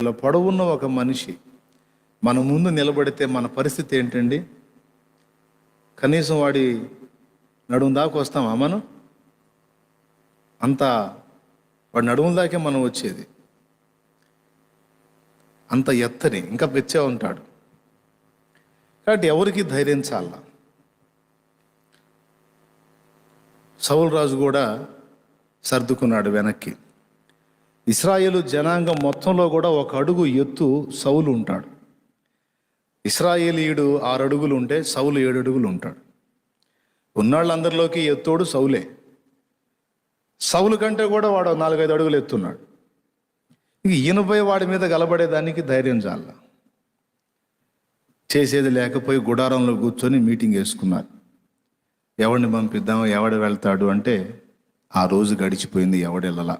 ఇలా పొడవున్న ఒక మనిషి మన ముందు నిలబడితే మన పరిస్థితి ఏంటండి? కనీసం వాడి నడుము దాకా వస్తామా మనం? అంత వాడి నడుము దాకే మనం వచ్చేది. అంత ఎత్తని ఇంకా పెచ్చే ఉంటాడు. కాబట్టి ఎవరికి ధైర్యం చాల. సౌలు రాజు కూడా సర్దుకున్నాడు వెనక్కి. ఇశ్రాయేలు జనాంగం మొత్తంలో కూడా ఒక అడుగు ఎత్తు సౌలు ఉంటాడు. ఇశ్రాయేలీయుడు 6 అడుగులు ఉంటే సౌలు 7 అడుగులు ఉంటాడు. ఉన్నాళ్ళందరిలోకి ఎత్తోడు సౌలే. సౌలు కంటే కూడా వాడు 4-5 అడుగులు ఎత్తున్నాడు. ఇంక ఈయనపై వాడి మీద గలబడేదానికి ధైర్యం చాల. చేసేది లేకపోయి గుడారంలో కూర్చొని మీటింగ్ వేసుకున్నారు. ఎవడిని పంపిద్దాం, ఎవడు వెళ్తాడు అంటే ఆ రోజు గడిచిపోయింది. ఎవడెళ్ళలా.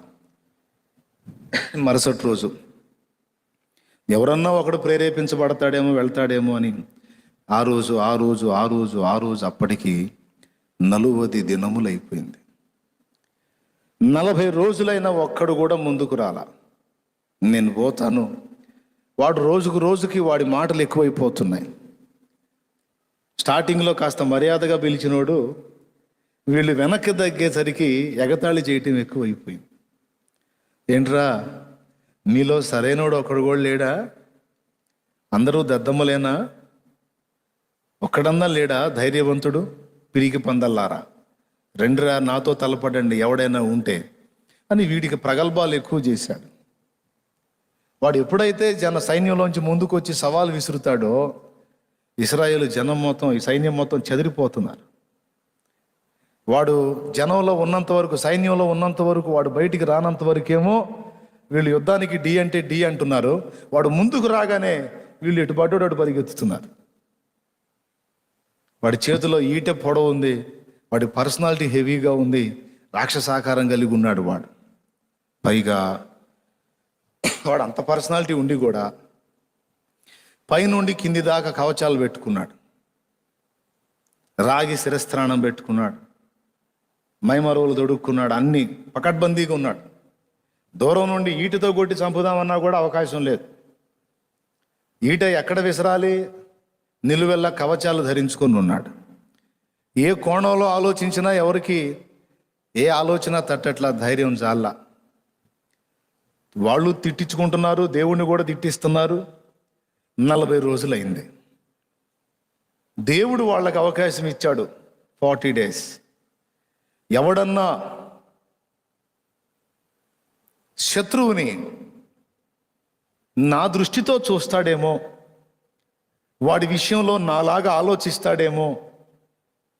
మరుసటి రోజు ఎవరన్నా ఒకడు ప్రేరేపించబడతాడేమో, వెళ్తాడేమో అని ఆ రోజు అప్పటికి 40 దినములైపోయింది. 40 రోజులైనా ఒక్కడు కూడా ముందుకు రాలా. నేను పోతాను. వాడు రోజుకి వాడి మాటలు ఎక్కువైపోతున్నాయి. స్టార్టింగ్లో కాస్త మర్యాదగా పిలిచినోడు వీళ్ళు వెనక్కి తగ్గేసరికి ఎగతాళి చేయటం ఎక్కువైపోయింది. ఏంట్రా, మీలో సరైనోడు ఒకడు కూడా లేడా? అందరూ దద్దమ్మలేనా? ఒక్కడన్నా లేడా ధైర్యవంతుడు? పిరికి పందల్లారా, రెండురా నాతో తలపడండి ఎవడైనా ఉంటే అని వీడికి ప్రగల్భాలు ఎక్కువ చేశాడు. వాడు ఎప్పుడైతే సైన్యంలోంచి ముందుకు వచ్చి సవాల్ విసురుతాడో ఇశ్రాయేలు జనం మొత్తం, ఈ సైన్యం మొత్తం చెదిరిపోతున్నారు. వాడు జనంలో ఉన్నంత వరకు, సైన్యంలో ఉన్నంత వరకు, వాడు బయటికి రానంత వరకేమో వీళ్ళు యుద్ధానికి డి అంటే డి అంటున్నారు. వాడు ముందుకు రాగానే వీళ్ళు ఎటు పడ్డాడు అటు పరిగెత్తుతున్నారు. వాడి చేతిలో ఈటె పొడవు ఉంది. వాడి పర్సనాలిటీ హెవీగా ఉంది. రాక్షసాకారం కలిగి ఉన్నాడు వాడు. పైగా వాడు అంత పర్సనాలిటీ ఉండి కూడా పైనుండి కింది దాకా కవచాలు పెట్టుకున్నాడు. రాగి శిరస్త్రాణం పెట్టుకున్నాడు. మైమరువులు దొడుక్కున్నాడు. అన్ని పకడ్బందీగా ఉన్నాడు. దూరం నుండి ఈటతో కొట్టి చంపుదామన్నా కూడా అవకాశం లేదు. ఈట ఎక్కడ విసరాలి? నిలువెల్ల కవచాలు ధరించుకొని ఉన్నాడు. ఏ కోణంలో ఆలోచించినా ఎవరికి ఏ ఆలోచన తట్టట్లా. ధైర్యం చాలా. వాళ్ళు తిట్టించుకుంటున్నారు, దేవుణ్ణి కూడా తిట్టిస్తున్నారు. 40 రోజులైంది. దేవుడు వాళ్ళకి అవకాశం ఇచ్చాడు 40 డేస్. ఎవడన్నా శత్రువుని నా దృష్టితో చూస్తాడేమో, వాడి విషయంలో నాలాగా ఆలోచిస్తాడేమో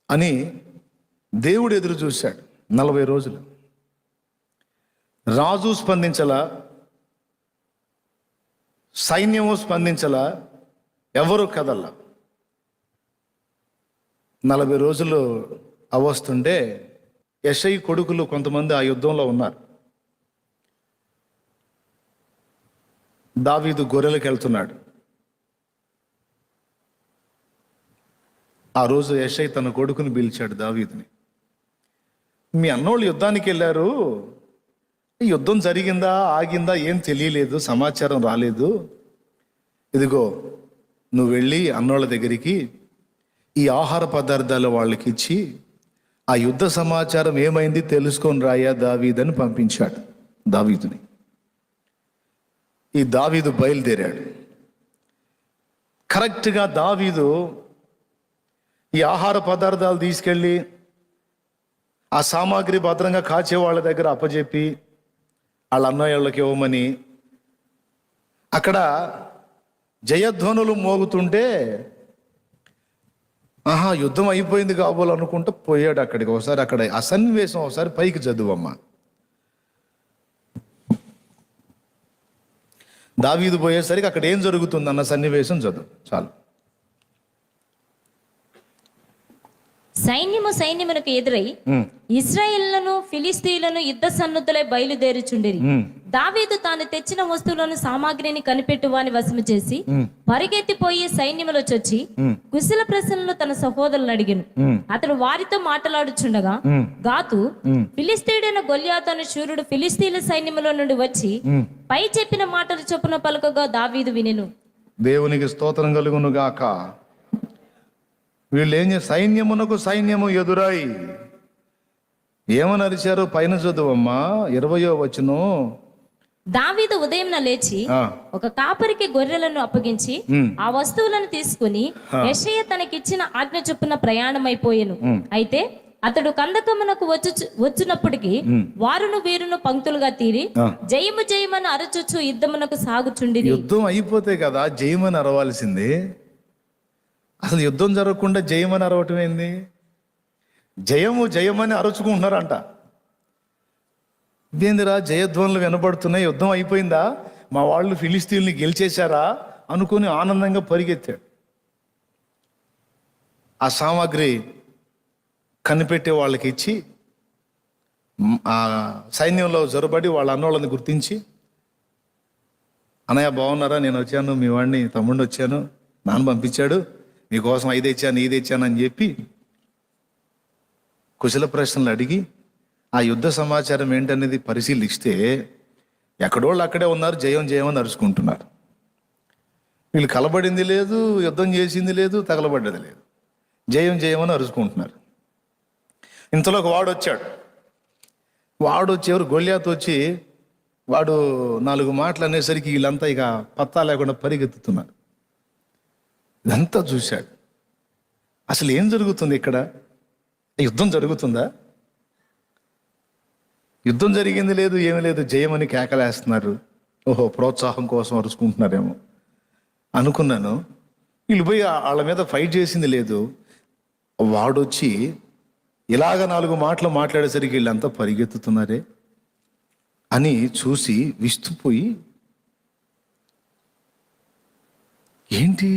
అని దేవుడు ఎదురు చూశాడు 40 రోజులు. రాజు స్పందించలా, సైన్యము స్పందించలా, ఎవరు కదల్లా. 40 రోజులు అవస్తుంటే యెషయి కొడుకులు కొంతమంది ఆ యుద్ధంలో ఉన్నారు. దావీదు గొర్రెలకు వెళ్తున్నాడు. ఆ రోజు యెషయి తన కొడుకుని పిలిచాడు, దావీదుని. మీ అన్నోళ్ళు యుద్ధానికి వెళ్ళారు, ఈ యుద్ధం జరిగిందా ఆగిందా ఏం తెలియలేదు, సమాచారం రాలేదు. ఇదిగో నువ్వు వెళ్ళి అన్నోళ్ళ దగ్గరికి ఈ ఆహార పదార్థాలు వాళ్ళకి ఇచ్చి ఆ యుద్ధ సమాచారం ఏమైంది తెలుసుకొని రాయా దావీదని పంపించాడు దావీదుని. ఈ దావీదు బయలుదేరాడు. కరెక్ట్గా దావీదు ఈ ఆహార పదార్థాలు తీసుకెళ్ళి ఆ సామాగ్రి భద్రంగా కాచే వాళ్ళ దగ్గర అప్పచెప్పి వాళ్ళ అన్నయ్యళ్ళకి ఇవ్వమని అక్కడ జయధ్వనులు మోగుతుంటే యుద్ధం అయిపోయింది కాబోలనుకుంటూ పోయాడు అక్కడికి. ఒకసారి అక్కడ ఆ సన్నివేశం ఒకసారి పైకి చదువమ్మా. దావీదు పోయేసరికి అక్కడ ఏం జరుగుతుందన్న సన్నివేశం చదువు చాలు. సైన్యమునకు ఎదురై ఇశ్రాయేలును ఫిలిస్తీయులను యుద్ధ సన్నుద్ధులై బయలుదేరుచుండిరి. దావీదు తాను తెచ్చిన వస్తువులను సామాగ్రిని కనిపెట్టు వాని వశము చేసి పరిగెత్తిపోయి సైన్యములో చొచ్చి కుశల ప్రశ్నలు తన సహోదరులను అడిగాను. అతడు వారితో మాట్లాడుచుండగా గాతు, ఫిలిస్తీయుడైన గొల్యాతు అను శూరుడు ఫిలిస్తీయుల సైన్యములో నుండి వచ్చి పై చెప్పిన మాటలు చొప్పున పలుకగా దావీదు వినెను. దేవునికి స్తోత్రం కలుగును గాక. వీళ్ళు ఏం సైన్యమునకు సైన్యము ఎదురాయి ఏమని అరిచారు? పైన చదువమ్మా 20వ వచనం. దావీదు ఉదయం లేచి ఒక కాపరికి గొర్రెలను అప్పగించి ఆ వస్తువులను తీసుకుని యెషయా తనకిచ్చిన ఆజ్ఞ చొప్పున ప్రయాణమైపోయెను. అయితే అతడు కందకమునకు వచ్చినప్పటికీ వారును వీరును పంక్తులుగా తీరి జయము జయమని అరచుచు యుద్ధమునకు సాగుచుండిరి. యుద్ధం అయిపోతే కదా జయమని అరవాల్సింది. అసలు యుద్ధం జరగకుండా జయమని అరవటం ఏంది? జయము జయమని అరుచుకుంటున్నారంట. ఇదేందిరా జయధ్వనులు వినబడుతున్నాయి, యుద్ధం అయిపోయిందా, మా వాళ్ళు ఫిలిస్తీన్లు గెలిచేశారా అనుకుని ఆనందంగా పరిగెత్తాడు. ఆ సామాగ్రి కనిపెట్టే వాళ్ళకి ఇచ్చి ఆ సైన్యంలో జొరబడి వాళ్ళ అన్నోళ్ళని గుర్తించి, అన్నయ్య బాగున్నారా, నేను వచ్చాను, మీ వాడిని తమ్ముడిని వచ్చాను, నాన్న పంపించాడు, మీకోసం ఇది తెచ్చాను అని చెప్పి కుశల ప్రశ్నలు అడిగి ఆ యుద్ధ సమాచారం ఏంటనేది పరిశీలిస్తే ఎక్కడోళ్ళు అక్కడే ఉన్నారు, జయం అని అరుచుకుంటున్నారు. వీళ్ళు కలబడింది లేదు, యుద్ధం చేసింది లేదు, తగలబడ్డది లేదు, జయం అని అరుచుకుంటున్నారు. ఇంతలో ఒక వాడు వచ్చేవారు గొల్యాతు వచ్చి వాడు 4 మాటలు అనేసరికి వీళ్ళంతా ఇక పత్తా లేకుండా పరిగెత్తుతున్నారు. ఇదంతా చూశాడు. అసలు ఏం జరుగుతుంది ఇక్కడ? యుద్ధం జరుగుతుందా? యుద్ధం జరిగింది లేదు, ఏమీ లేదు, జయమని కేకలేస్తున్నారు. ఓహో, ప్రోత్సాహం కోసం అరుచుకుంటున్నారేమో అనుకున్నాను. వీళ్ళు పోయి వాళ్ళ మీద ఫైట్ చేసింది లేదు. వాడొచ్చి ఇలాగ 4 మాటలు మాట్లాడేసరికి వీళ్ళంతా పరిగెత్తుతున్నారే అని చూసి విస్తుపోయి, ఏంటి,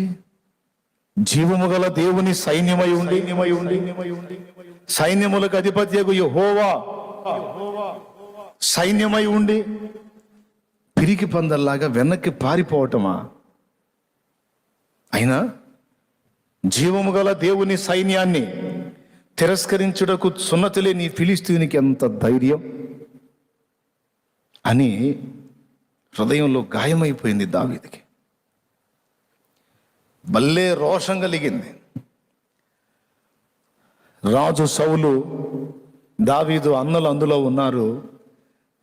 జీవము గల దేవుని సైన్యమై ఉండి సైన్యములకు అధిపత్యకు యెహోవా సైన్యమై ఉండి పిరికి పందల్లాగా వెనక్కి పారిపోవటమా? అయినా జీవము గల దేవుని సైన్యాన్ని తిరస్కరించుటకు సున్నతి లేని ఫిలిస్తీయునికి ఎంత ధైర్యం అని హృదయంలో గాయమైపోయింది దావీదుకి. భలే రోషం కలిగింది. రాజు సౌలు, దావీదు అన్నలు అందులో ఉన్నారు.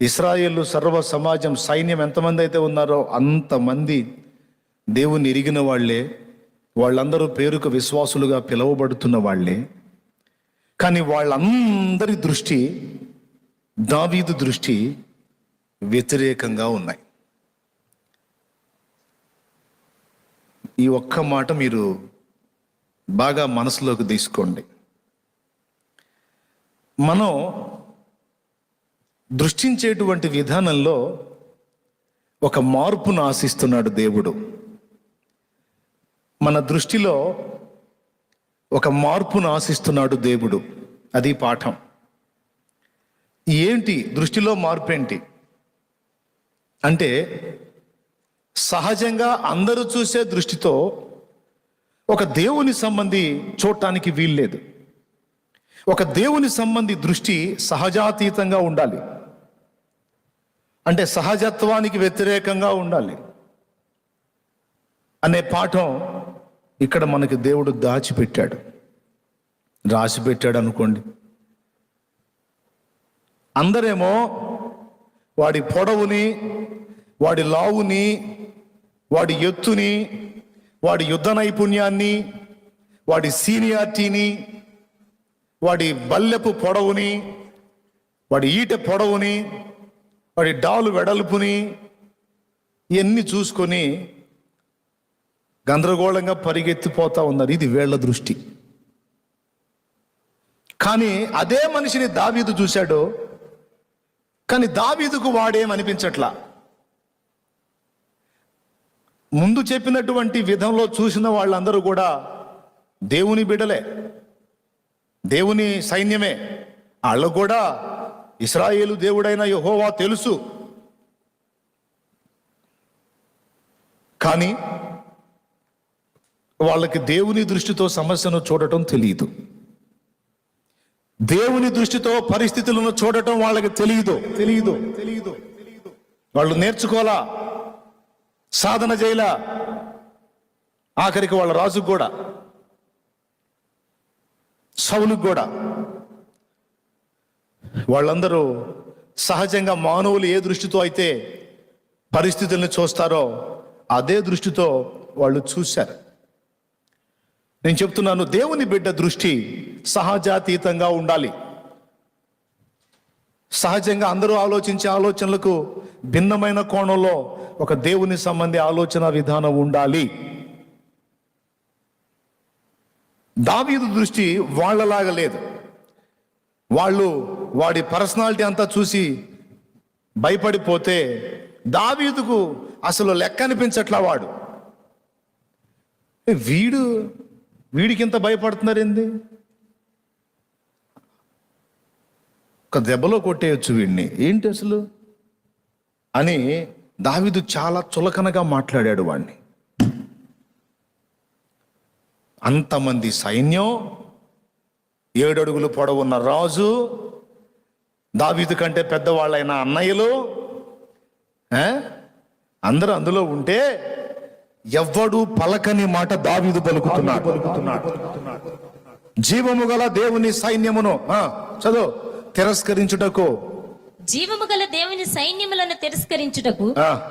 ఇశ్రాయేలు సర్వ సమాజం సైన్యం ఎంతమంది అయితే ఉన్నారో అంతమంది దేవుని ఎరిగిన వాళ్లే, వాళ్ళందరూ పేరుకు విశ్వాసులుగా పిలువబడుతున్న వాళ్లే. కానీ వాళ్ళందరి దృష్టి దావీదు దృష్టి వ్యతిరేకంగా ఉన్నాయి. ఈ ఒక్క మాట మీరు బాగా మనసులోకి తీసుకోండి. మనం దృష్టించేటువంటి విధానంలో ఒక మార్పును ఆశిస్తున్నాడు దేవుడు. మన దృష్టిలో ఒక మార్పును ఆశిస్తున్నాడు దేవుడు. అది పాఠం. ఏంటి దృష్టిలో మార్పు ఏంటి అంటే, సహజంగా అందరూ చూసే దృష్టితో ఒక దేవుని సంబంధి చూడటానికి వీల్లేదు. ఒక దేవుని సంబంధి దృష్టి సహజాతీతంగా ఉండాలి, అంటే సహజత్వానికి వ్యతిరేకంగా ఉండాలి అనే పాఠం ఇక్కడ మనకి దేవుడు దాచిపెట్టాడు, రాసిపెట్టాడు అనుకోండి. అందరేమో వాడి పొడవుని, వాడి లావుని, వాడి ఎత్తుని, వాడి యుద్ధ నైపుణ్యాన్ని, వాడి సీనియారిటీని, వాడి బల్లెపు పొడవుని, వాడి ఈట పొడవుని, వాడి డాలు వెడల్పుని ఇవన్నీ చూసుకొని గందరగోళంగా పరిగెత్తిపోతా ఉన్నారు. ఇది వీళ్ళ దృష్టి. కానీ అదే మనిషిని దావీదు చూశాడు. కానీ దావీదుకు వాడేమనిపించట్లా. ముందు చెప్పినటువంటి విధంలో చూసిన వాళ్ళందరూ కూడా దేవుని బిడ్డలే, దేవుని సైన్యమే. వాళ్ళకు కూడా ఇశ్రాయేలు దేవుడైన యెహోవా తెలుసు. కానీ వాళ్ళకి దేవుని దృష్టితో సమస్యను చూడటం తెలియదు. దేవుని దృష్టితో పరిస్థితులను చూడటం వాళ్ళకి తెలియదు. వాళ్ళు నేర్చుకోలా, సాధన చేయలా. ఆఖరికి వాళ్ళ రాజుకు కూడా, సౌలుకు కూడా, వాళ్ళందరూ సహజంగా మానవులు ఏ దృష్టితో అయితే పరిస్థితుల్ని చూస్తారో అదే దృష్టితో వాళ్ళు చూశారు. నేను చెప్తున్నాను, దేవుని బిడ్డ దృష్టి సహజాతీతంగా ఉండాలి. సహజంగా అందరూ ఆలోచించే ఆలోచనలకు భిన్నమైన కోణంలో ఒక దేవుని సంబంధి ఆలోచన విధానం ఉండాలి. దావీదు దృష్టి వాళ్ళలాగా లేదు. వాడి పర్సనాలిటీ అంతా చూసి భయపడిపోతే దావీదుకు అసలు లెక్క అనిపించట్లా. వీడికి ఇంత భయపడుతున్నారు ఏంది? ఒక దెబ్బలో కొట్టేయచ్చు వీడిని, ఏంటి అసలు అని దావీదు చాలా చులకనగా మాట్లాడాడు వాడిని. అంతమంది సైన్యం, 7 అడుగులు పొడవున్న రాజు, దావీదు కంటే పెద్దవాళ్ళైన అన్నయ్యలు అందరూ అందులో ఉంటే ఎవ్వడు పలకని మాట దావీదు పలుకుతున్నాడు. జీవము గల దేవుని సైన్యమును చదువు తిరస్కరించుటకు, జీవము గల దేవుని సైన్యములను తిరస్కరించుటకు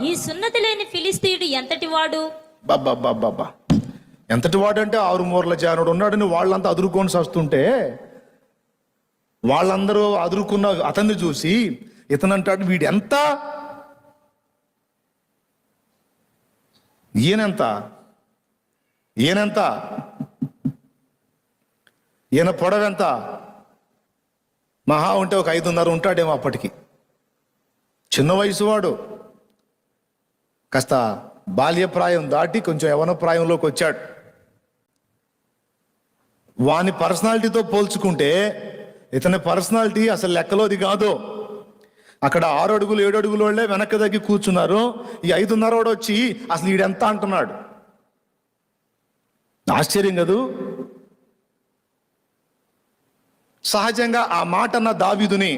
ఈ సున్నతి లేని ఫిలిస్తీయుడు ఎంతటి వాడు? బాబా ఎంతటి వాడు అంటే 6 మూరల జానుడు ఉన్నాడని వాళ్ళంతా అదురుకొని వస్తుంటే వాళ్ళందరూ అదురుకున్న అతన్ని చూసి ఇతనంటాడు, వీడు ఎంత, ఈయనెంత, ఈయన పొడవెంత, మహా ఉంటే ఒక 5.5 ఉంటాడేమో అప్పటికి. చిన్న వయసు వాడు, కాస్త బాల్యప్రాయం దాటి కొంచెం యవన ప్రాయంలోకి వచ్చాడు. వాని పర్సనాలిటీతో పోల్చుకుంటే ఇతని పర్సనాలిటీ అసలు లెక్కలోది కాదు. అక్కడ 6 అడుగులు 7 అడుగుల వాళ్ళే వెనక్కి దగ్గర కూర్చున్నారు. ఈ 5.5 వాడు వచ్చి అసలు ఈడెంత అంటున్నాడు. ఆశ్చర్యం కదూ. సహజంగా ఆ మాట అన్న దావీదుని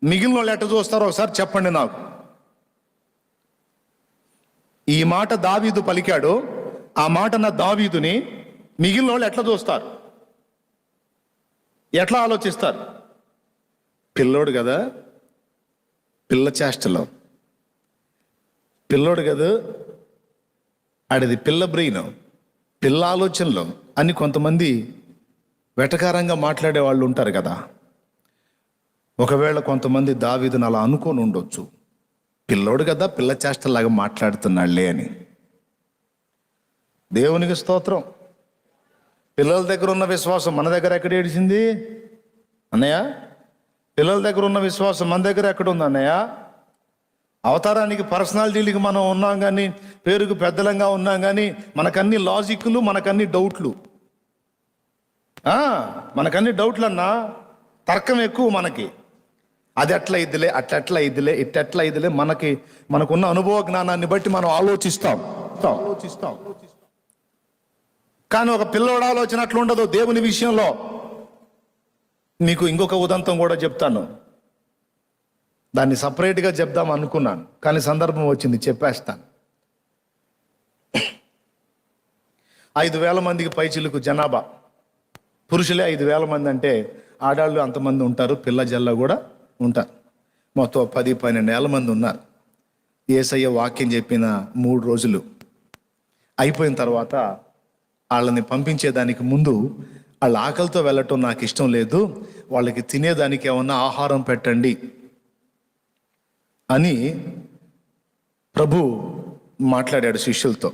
మిగిలిన వాళ్ళు ఎట్ట చూస్తారో ఒకసారి చెప్పండి నాకు. ఈ మాట దావీదు పలికాడు, ఆ మాట అన్న దావీదుని మిగిలిన వాళ్ళు ఎట్లా చూస్తారు, ఎట్లా ఆలోచిస్తారు? పిల్లోడు కదా, పిల్ల చేష్టలో పిల్లోడు కదా, ఆడిది పిల్ల బ్రెయిన్, పిల్ల ఆలోచనలో అని కొంతమంది వెటకారంగా మాట్లాడే వాళ్ళు ఉంటారు కదా. ఒకవేళ కొంతమంది దావీదుని అలా అనుకొని ఉండొచ్చు, పిల్లోడు కదా పిల్ల చేష్టలాగా మాట్లాడుతున్నాళ్లే అని. దేవునికి స్తోత్రం. పిల్లల దగ్గర ఉన్న విశ్వాసం మన దగ్గర ఎక్కడ ఏడిచింది అన్నయ్య? పిల్లల దగ్గర ఉన్న విశ్వాసం మన దగ్గర ఎక్కడ ఉంది అన్నయ్య? అవతారానికి పర్సనాలిటీలకి మనం ఉన్నాం కానీ, పేరుకు పెద్దలంగా ఉన్నాం కానీ, మనకన్నీ లాజిక్లు, మనకన్నీ డౌట్లు. మనకన్నీ డౌట్లు అన్నా, తర్కం ఎక్కువ మనకి. అది ఎట్లా ఇద్దిలే, అట్లా ఇద్దిలే, ఇట్టెట్లా ఇద్దిలే, మనకున్న అనుభవ జ్ఞానాన్ని బట్టి మనం ఆలోచిస్తాం. కానీ ఒక పిల్లోడు ఆలోచన అట్లా ఉండదు దేవుని విషయంలో. మీకు ఇంకొక ఉదంతం కూడా చెప్తాను, దాన్ని సపరేట్గా చెప్దాం అనుకున్నాను కానీ సందర్భం వచ్చింది, చెప్పేస్తాను. 5,000 మందికి పైచిలుకు జనాభా, పురుషులే 5,000 మంది అంటే ఆడాళ్ళు అంతమంది ఉంటారు, పిల్ల జల్ల కూడా ఉంటారు. మొత్తం 10-12 మంది ఉన్నారు. యేసయ్య వాక్యం చెప్పిన 3 రోజులు అయిపోయిన తర్వాత వాళ్ళని పంపించేదానికి ముందు వాళ్ళ ఆకలితో వెళ్ళటం నాకు ఇష్టం లేదు, వాళ్ళకి తినేదానికి ఏమన్నా ఆహారం పెట్టండి అని ప్రభు మాట్లాడాడు శిష్యులతో.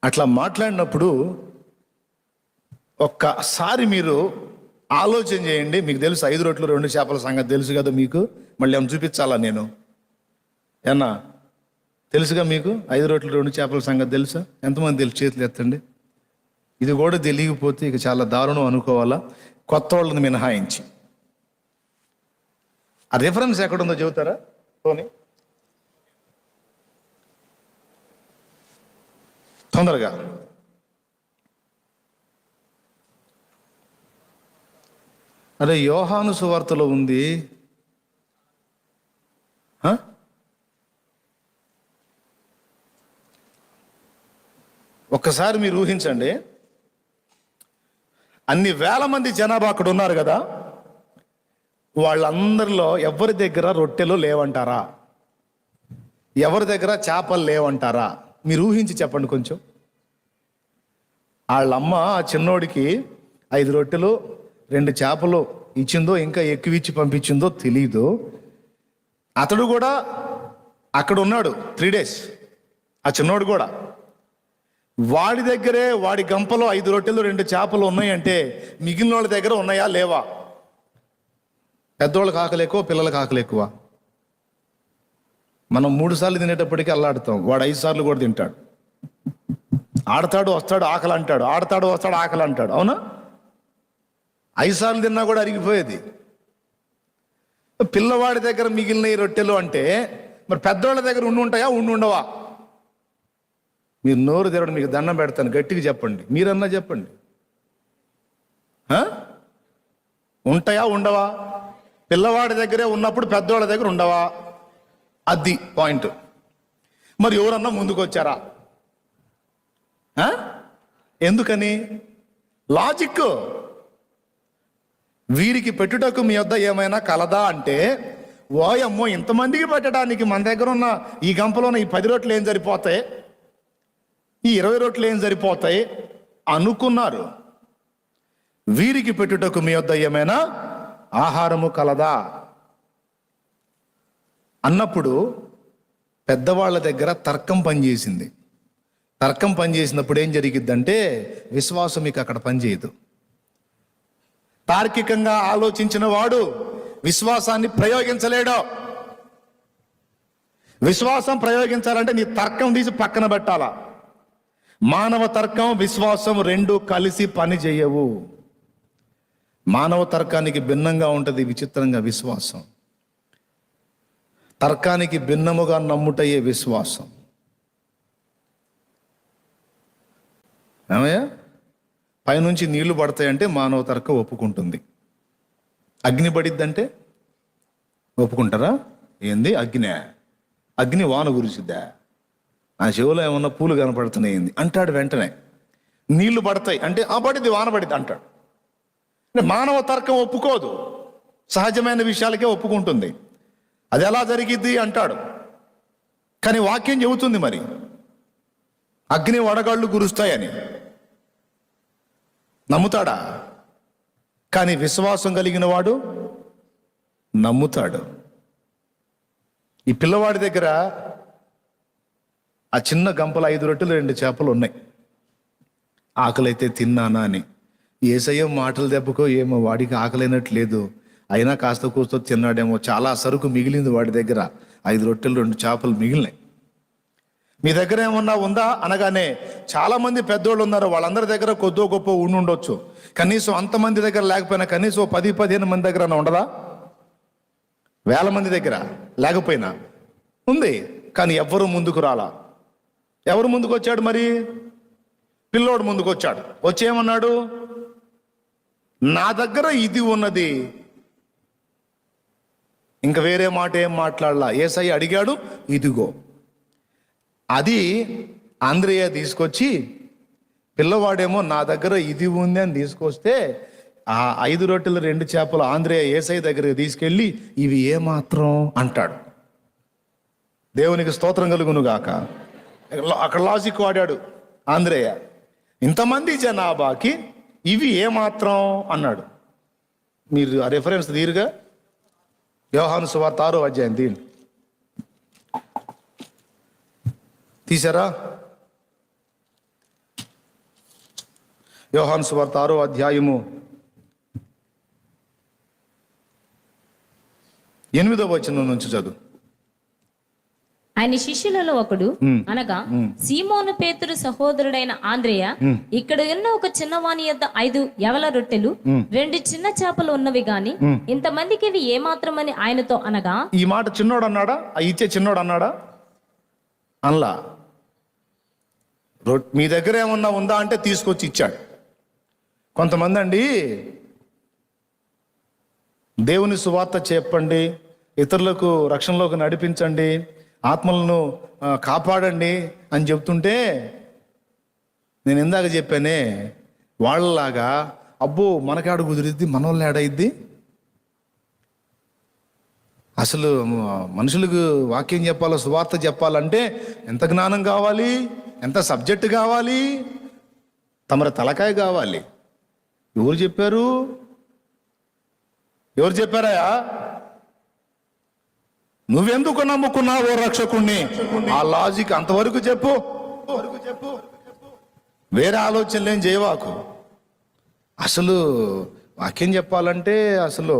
అట్లా మాట్లాడినప్పుడు ఒక్కసారి మీరు ఆలోచన చేయండి. మీకు తెలుసు 5 రొట్టెలు 2 చేపల సంగతి తెలుసు కదా మీకు, మళ్ళీ ఏమైనా చూపించాలా నేను? ఏమన్నా తెలుసుగా మీకు? 5 రొట్టెలు 2 చేపల సంగతి తెలుసా? ఎంతమంది తెలుసు? చేతులు ఎత్తండి. ఇది కూడా తెలియకపోతే ఇక చాలా దారుణం అనుకోవాలా, కొత్త వాళ్ళని మినహాయించి. 5 రొట్టెలు 2 చేపల సంగతి తెలుసు కదా మీకు? మళ్ళీ ఏమైనా చూపించాలా నేను? ఏమన్నా తెలుసుగా మీకు? 5 రొట్టెలు 2 చేపల సంగతి తెలుసా? ఎంతమంది తెలుసు? చేతులు ఎత్తండి. ఇది కూడా తెలియకపోతే ఇక చాలా దారుణం అనుకోవాలా, కొత్త వాళ్ళని మినహాయించి. ఆ రిఫరెన్స్ ఎక్కడుందో చెబుతారా? తొందరగా. అరే యోహాను సువార్తలో ఉంది. ఒక్కసారి మీరు ఊహించండి, అన్ని వేల మంది జనాభా అక్కడ ఉన్నారు కదా, వాళ్ళందరిలో ఎవరి దగ్గర రొట్టెలు లేవంటారా? ఎవరి దగ్గర చేపలు లేవంటారా? మీరు ఊహించి చెప్పండి కొంచెం. వాళ్ళమ్మ ఆ చిన్నోడికి 5 రొట్టెలు 2 చేపలు ఇచ్చిందో, ఇంకా ఎక్కువ ఇచ్చి పంపించిందో తెలీదు. అతడు కూడా అక్కడ ఉన్నాడు 3 days. ఆ చిన్నోడు కూడా వాడి దగ్గరే, వాడి గంపలో 5 రొట్టెలు 2 చేపలు ఉన్నాయంటే మిగిలిన వాళ్ళ దగ్గర ఉన్నాయా లేవా? పెద్దోళ్ళకి ఆకలి ఎక్కువ, పిల్లలకి ఆకలి ఎక్కువ. మనం 3 సార్లు తినేటప్పటికీ అల్లాడుతాం, వాడు 5 సార్లు కూడా తింటాడు. ఆడతాడు వస్తాడు ఆకలి అంటాడు, ఆడతాడు వస్తాడు ఆకలి అంటాడు. అవునా? 5 సార్లు తిన్నా కూడా అరిగిపోయేది. పిల్లవాడి దగ్గర మిగిలిన ఈ రొట్టెలు అంటే మరి పెద్దోళ్ళ దగ్గర ఉండి ఉండవా? మీరు నోరు తెరవడం, మీకు దండం పెడతాను, గట్టిగా చెప్పండి, మీరన్నా చెప్పండి. ఉంటాయా ఉండవా? పిల్లవాడి దగ్గరే ఉన్నప్పుడు పెద్దవాళ్ళ దగ్గర ఉండవా? అది పాయింట్. మరి ఎవరన్నా ముందుకు వచ్చారా? ఎందుకని? లాజిక్. వీరికి పెట్టుటకు మీ వద్ద ఏమైనా కలదా అంటే, ఓయమ్మో ఇంతమందికి పెట్టడానికి మన దగ్గర ఉన్న ఈ గంపలో ఈ 10 రొట్టెలు ఏం సరిపోతాయి, ఈ 20 రొట్టెలు ఏం సరిపోతాయి అనుకున్నారు. వీరికి పెట్టుటకు మీ వద్ద ఏమైనా ఆహారము కలదా అన్నప్పుడు పెద్దవాళ్ళ దగ్గర తర్కం పనిచేసింది. తర్కం పనిచేసినప్పుడు ఏం జరిగిద్దంటే విశ్వాసం మీకు అక్కడ పనిచేయదు. తార్కికంగా ఆలోచించిన వాడు విశ్వాసాన్ని ప్రయోగించలేడు. విశ్వాసం ప్రయోగించాలంటే నీ తర్కం తీసి పక్కన పెట్టాలా. మానవ తర్కం, విశ్వాసం 2 కలిసి పని చేయవు. మానవ తర్కానికి భిన్నంగా ఉంటుంది విచిత్రంగా విశ్వాసం. తర్కానికి భిన్నముగా నమ్ముటయే విశ్వాసం. ఏమయ్యా, పైనుంచి నీళ్లు పడతాయంటే మానవ తర్కం ఒప్పుకుంటుంది. అగ్ని పడిద్దంటే ఒప్పుకుంటారా? ఏంది అగ్ని వాన గురిసిద్దా? ఆ చెవులో ఏమన్నా పూలు కనపడుతున్నాయి అంటాడు వెంటనే. నీళ్లు పడతాయి అంటే ఆ పడిద్ది, వాన పడిద్ది అంటాడు. అంటే మానవ తర్కం ఒప్పుకోదు, సహజమైన విషయాలకే ఒప్పుకుంటుంది. అది ఎలా జరిగిద్ది అంటాడు. కానీ వాక్యం చెబుతుంది మరి అగ్ని వడగాళ్ళు కురుస్తాయని. నమ్ముతాడా? కానీ విశ్వాసం కలిగిన వాడు నమ్ముతాడు. ఈ పిల్లవాడి దగ్గర ఆ చిన్న గంపలు 5 రొట్టెలు 2 చేపలు ఉన్నాయి. ఆకలైతే తిన్నానా అని. యేసయ్య మాటలు దెబ్బకో ఏమో వాడికి ఆకలైనట్టు లేదు, అయినా కాస్త కూస్తో తిన్నాడేమో. చాలా సరుకు మిగిలింది వాడి దగ్గర, 5 రొట్టెలు 2 చేపలు మిగిలినాయి. మీ దగ్గర ఏమన్నా ఉందా అనగానే చాలా మంది పెద్దోళ్ళు ఉన్నారు, వాళ్ళందరి దగ్గర కొద్దో గొప్ప ఉండొచ్చు. కనీసం అంతమంది దగ్గర లేకపోయినా కనీసం 10-15 మంది దగ్గర ఉండదా? వేల మంది దగ్గర లేకపోయినా ఉంది. కానీ ఎవ్వరూ ముందుకు రాలా. ఎవరు ముందుకు వచ్చాడు మరి? పిల్లోడు ముందుకు వచ్చాడు. వచ్చేమన్నాడు? నా దగ్గర ఇది ఉన్నది. ఇంకా వేరే మాట ఏం మాట్లాడలా. యేసయ్య అడిగాడు, ఇదిగో. అది ఆంద్రేయ తీసుకొచ్చి, పిల్లవాడేమో నా దగ్గర ఇది ఉంది అని తీసుకొస్తే ఆ 5 రొట్టెలు 2 చేపలు ఆంద్రేయ యేసయ్య దగ్గరికి తీసుకెళ్ళి ఇవి ఏమాత్రం అంటాడు. దేవునికి స్తోత్రం కలుగును గాక. అక్కడ లాజిక్ వాడాడు ఆంద్రేయ. ఇంతమంది జనాభాకి ఇవి ఏమాత్రం అన్నాడు. మీరు ఆ రెఫరెన్స్ తీరుగా యోహాను సువార్త 6వ అధ్యాయం తీసారా? యోహాను సువార్త 6వ అధ్యాయము 8వ వచనం నుంచి చదువు. ఆయన శిష్యులలో ఒకడు అనగా సీమోను పేతురు సహోదరుడైన ఆంద్రేయ ఇక్కడ ఉన్న ఒక చిన్నవాని యొద్ద 5 యవల రొట్టెలు 2 చిన్న చేపలు ఉన్నవి గాని ఇంతమందికి ఇవి ఏమాత్రమని ఆయనతో అనగా. ఈ మాట చిన్నోడు అన్నాడా? ఇచ్చే చిన్నోడు అన్నాడా? అనలా. మీ దగ్గర ఏమన్నా ఉందా అంటే తీసుకొచ్చి ఇచ్చాడు. కొంతమంది అండి దేవుని సువార్త చెప్పండి, ఇతరులకు రక్షణలోకి నడిపించండి, ఆత్మలను కాపాడండి అని చెప్తుంటే నేను ఇందాక చెప్పానే వాళ్ళలాగా అబ్బో మనకాడు కుదిరిద్ది, మనోళ్ళు ఏడయిద్ది. అసలు మనుషులకు వాక్యం చెప్పాలో సువార్త చెప్పాలంటే ఎంత జ్ఞానం కావాలి, ఎంత సబ్జెక్టు కావాలి, తమరి తలకాయ కావాలి. ఎవరు చెప్పారు? ఎవరు చెప్పారయా? నువ్వెందుకు నమ్ముకున్నావు ఓ రక్షకుణ్ణి? ఆ లాజిక్ అంతవరకు చెప్పు. వేరే ఆలోచనలు ఏం చేయవాకు. అసలు వాక్యం చెప్పాలంటే అసలు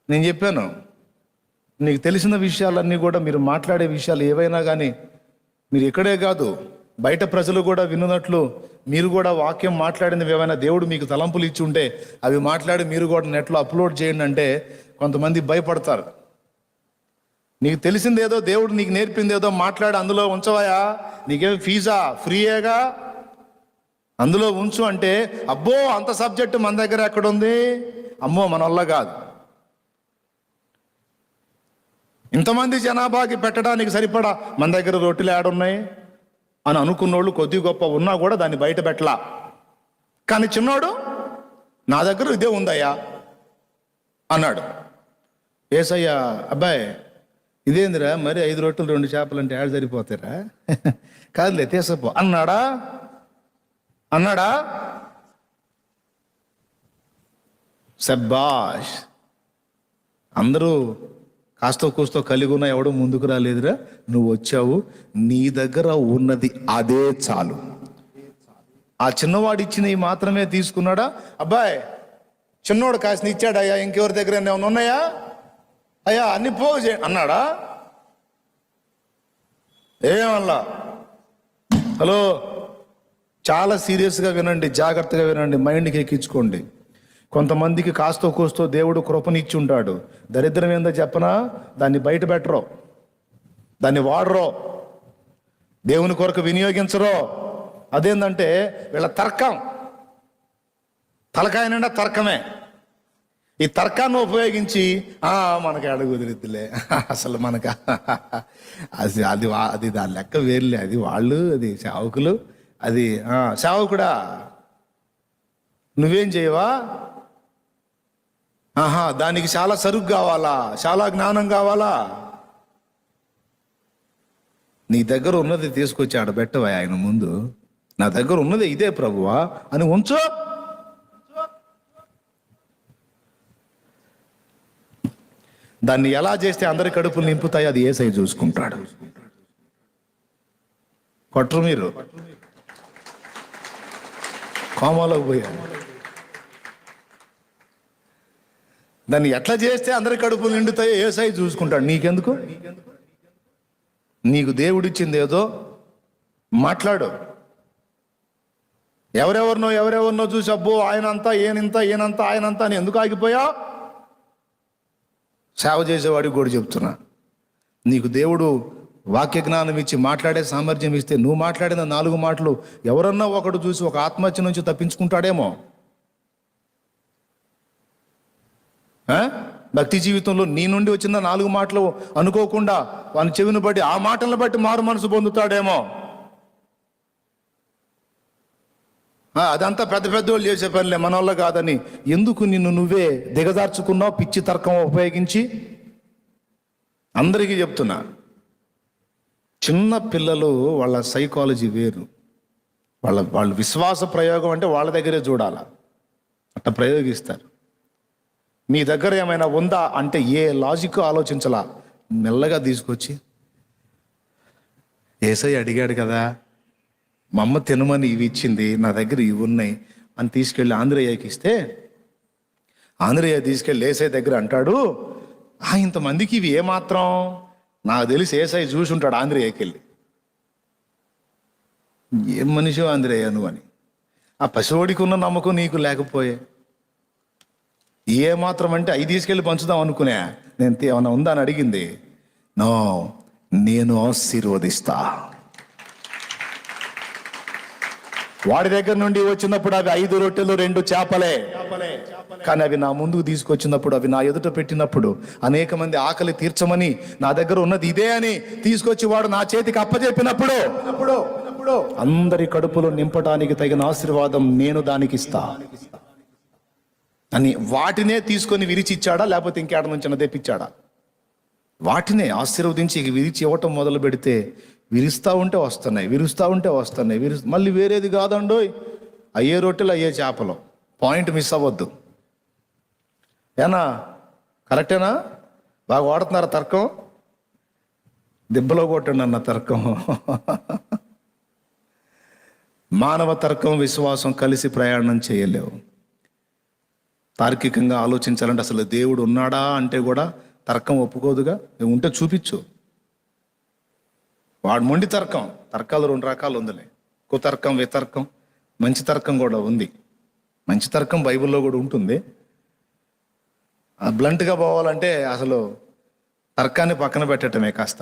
నేను చెప్పాను, నీకు తెలిసిన విషయాలన్నీ కూడా మీరు మాట్లాడే విషయాలు ఏవైనా కానీ మీరు ఇక్కడే కాదు బయట ప్రజలు కూడా విన్నట్లు మీరు కూడా వాక్యం మాట్లాడినవి ఏమైనా దేవుడు మీకు తలంపులు ఇచ్చి ఉంటే అవి మాట్లాడి మీరు కూడా నెట్లో అప్లోడ్ చేయండి అంటే కొంతమంది భయపడతారు. నీకు తెలిసిందేదో దేవుడు నీకు నేర్పిందేదో మాట్లాడి అందులో ఉంచవాయా? నీకేం ఫీజా? ఫ్రీయేగా, అందులో ఉంచు అంటే అబ్బో అంత సబ్జెక్టు మన దగ్గర ఎక్కడుంది, అమ్మో మన వల్ల కాదు. ఇంతమంది జనాభాకి పెట్టడానికి సరిపడా మన దగ్గర రొట్టెలు ఏడున్నాయి అని అనుకున్నోళ్ళు కొద్ది గొప్ప ఉన్నా కూడా దాన్ని బయట పెట్టలా. కానీ చిన్నోడు నా దగ్గర ఇదే ఉందయ్యా అన్నాడు. ఏసయ్యా అబ్బాయి ఇదేందిరా మరి 5 రొట్టెలు 2 చేపలు అంటే ఏడు సరిపోతారా? కాదులే తీసపో అన్నాడా? సబ్బాష్. అందరూ కాస్తో కూస్తో కలిగి ఉన్న ఎవడో ముందుకు రాలేదురా, నువ్వు వచ్చావు, నీ దగ్గర ఉన్నది అదే చాలు. ఆ చిన్నవాడు ఇచ్చినవి మాత్రమే తీసుకున్నాడా? అబ్బాయి చిన్నోడు కాసిన ఇచ్చాడు అయ్యా, ఇంకెవరి దగ్గర ఏమైనా ఉన్నాయా అయ్యా అన్ని పోగు చే అన్నాడా? ఏమల్లా? హలో, చాలా సీరియస్గా వినండి, జాగ్రత్తగా వినండి, మైండ్కి ఎక్కించుకోండి. కొంతమందికి కాస్తో కూస్తో దేవుడు కృపనిచ్చి ఉంటాడు. దరిద్రం ఏందో చెప్పనా? దాన్ని బయట పెట్టరో, దాన్ని వాడరో, దేవుని కొరకు వినియోగించరో. అదేంటంటే వీళ్ళ తర్కం, తలకాయ నిండా తర్కమే. ఈ తర్కాన్ని ఉపయోగించి మనకి అడుగు కుదిరిద్దిలే, అసలు మనకు అది అది అది దాని లెక్క వేరులే, అది వాళ్ళు, అది సేవకులు, అది సేవకుడా నువ్వేం చేయవా? దానికి చాలా సరుకు కావాలా, చాలా జ్ఞానం కావాలా? నీ దగ్గర ఉన్నది తీసుకొచ్చి ఆడబెట్టవా ఆయన ముందు, నా దగ్గర ఉన్నది ఇదే ప్రభువా అని ఉంచు. దాన్ని ఎలా చేస్తే అందరి కడుపులు నింపుతాయి అది యేసయ్య చూసుకుంటాడు. కొట్టరు మీరు, కోమాలోకి పోయారు. దాన్ని ఎట్లా చేస్తే అందరి కడుపులు నిండుతాయో యేసయ్య చూసుకుంటాడు. నీకెందుకు? నీకు దేవుడిచ్చింది ఏదో మాట్లాడు. ఎవరెవరినో చూసి అబ్బో ఆయనంతా ఈయనంతా ఆయనంతా అని ఎందుకు ఆగిపోయా? సేవ చేసేవాడికి కూడా చెప్తున్నా, నీకు దేవుడు వాక్య జ్ఞానం ఇచ్చి మాట్లాడే సామర్థ్యం ఇస్తే నువ్వు మాట్లాడిన 4 మాటలు ఎవరన్నా ఒకడు చూసి ఒక ఆత్మహత్య నుంచి తప్పించుకుంటాడేమో. భక్తి జీవితంలో నీ నుండి వచ్చిన 4 మాటలు అనుకోకుండా వాని చెవిని బట్టి ఆ మాటలను బట్టి మారు మనసు పొందుతాడేమో. అదంతా పెద్ద వాళ్ళు చేసే పనిలే, మన వల్ల కాదని ఎందుకు నిన్ను నువ్వే దిగజార్చుకున్నావు పిచ్చి తర్కం ఉపయోగించి? అందరికీ చెప్తున్నా, చిన్న పిల్లలు వాళ్ళ సైకాలజీ వేరు, వాళ్ళ విశ్వాస ప్రయోగం అంటే వాళ్ళ దగ్గరే చూడాల, అట్లా ప్రయోగిస్తారు. మీ దగ్గర ఏమైనా ఉందా అంటే ఏ లాజిక్ ఆలోచించలా, మెల్లగా తీసుకొచ్చి యేసయ్య అడిగాడు కదా, మా అమ్మ తినమని ఇవి ఇచ్చింది, నా దగ్గర ఇవి ఉన్నాయి అని తీసుకెళ్ళి ఆంధ్రయ్యకి ఇస్తే, ఆంధ్రయ్య తీసుకెళ్ళి యేసయ్య దగ్గర అంటాడు, ఇంతమందికి ఇవి ఏమాత్రం, నాకు తెలిసి యేసయ్య చూసి ఉంటాడు ఆంధ్రయ్యకి వెళ్ళి, ఏం మనిషి ఆంధ్రయ్య నువ్వు అని. ఆ పసివాడికి ఉన్న నమ్మకం నీకు లేకపోయే, ఏమాత్రం అంటే అవి తీసుకెళ్ళి పంచుదాం అనుకునే, నేను ఏమన్నా ఉందా అని అడిగింది. నో, నేను ఆశీర్వదిస్తా. వాడి దగ్గర నుండి వచ్చినప్పుడు అవి 5 రొట్టెలు 2 చేపలే. కానీ అవి నా ముందుకు తీసుకొచ్చినప్పుడు, అవి నా ఎదుట పెట్టినప్పుడు, అనేక మంది ఆకలి తీర్చమని నా దగ్గర ఉన్నది ఇదే అని తీసుకొచ్చి వాడు నా చేతికి అప్పచెప్పినప్పుడు అందరి కడుపులో నింపడానికి తగిన ఆశీర్వాదం నేను దానికి ఇస్తా అని వాటినే తీసుకొని విరిచి ఇచ్చాడా, లేకపోతే ఇంకేడ నుంచి తెప్పించాడా? వాటినే ఆశీర్వదించి విరిచి ఇవ్వటం మొదలు పెడితే విరుస్తూ ఉంటే వస్తున్నాయి. మళ్ళీ వేరేది కాదండోయ్, అయ్యే రొట్టెలు అయ్యే చేపలు. పాయింట్ మిస్ అవ్వద్దు. ఏనా కరెక్టేనా? బాగా వాడుతున్నారా తర్కం? దెబ్బలో కొట్టండి అన్న తర్కం. మానవ తర్కం, విశ్వాసం కలిసి ప్రయాణం చేయలేవు. తార్కికంగా ఆలోచించాలంటే అసలు దేవుడు ఉన్నాడా అంటే కూడా తర్కం ఒప్పుకోదుగా. ఉంటే చూపించు. వాడు మొండి తర్కం. తర్కాలు 2 రకాలు ఉందిలే, కుతర్కం, వితర్కం, మంచి తర్కం కూడా ఉంది. మంచి తర్కం బైబిల్లో కూడా ఉంటుంది. బ్లంట్గా పోవాలంటే అసలు తర్కాన్ని పక్కన పెట్టడమే కాస్త.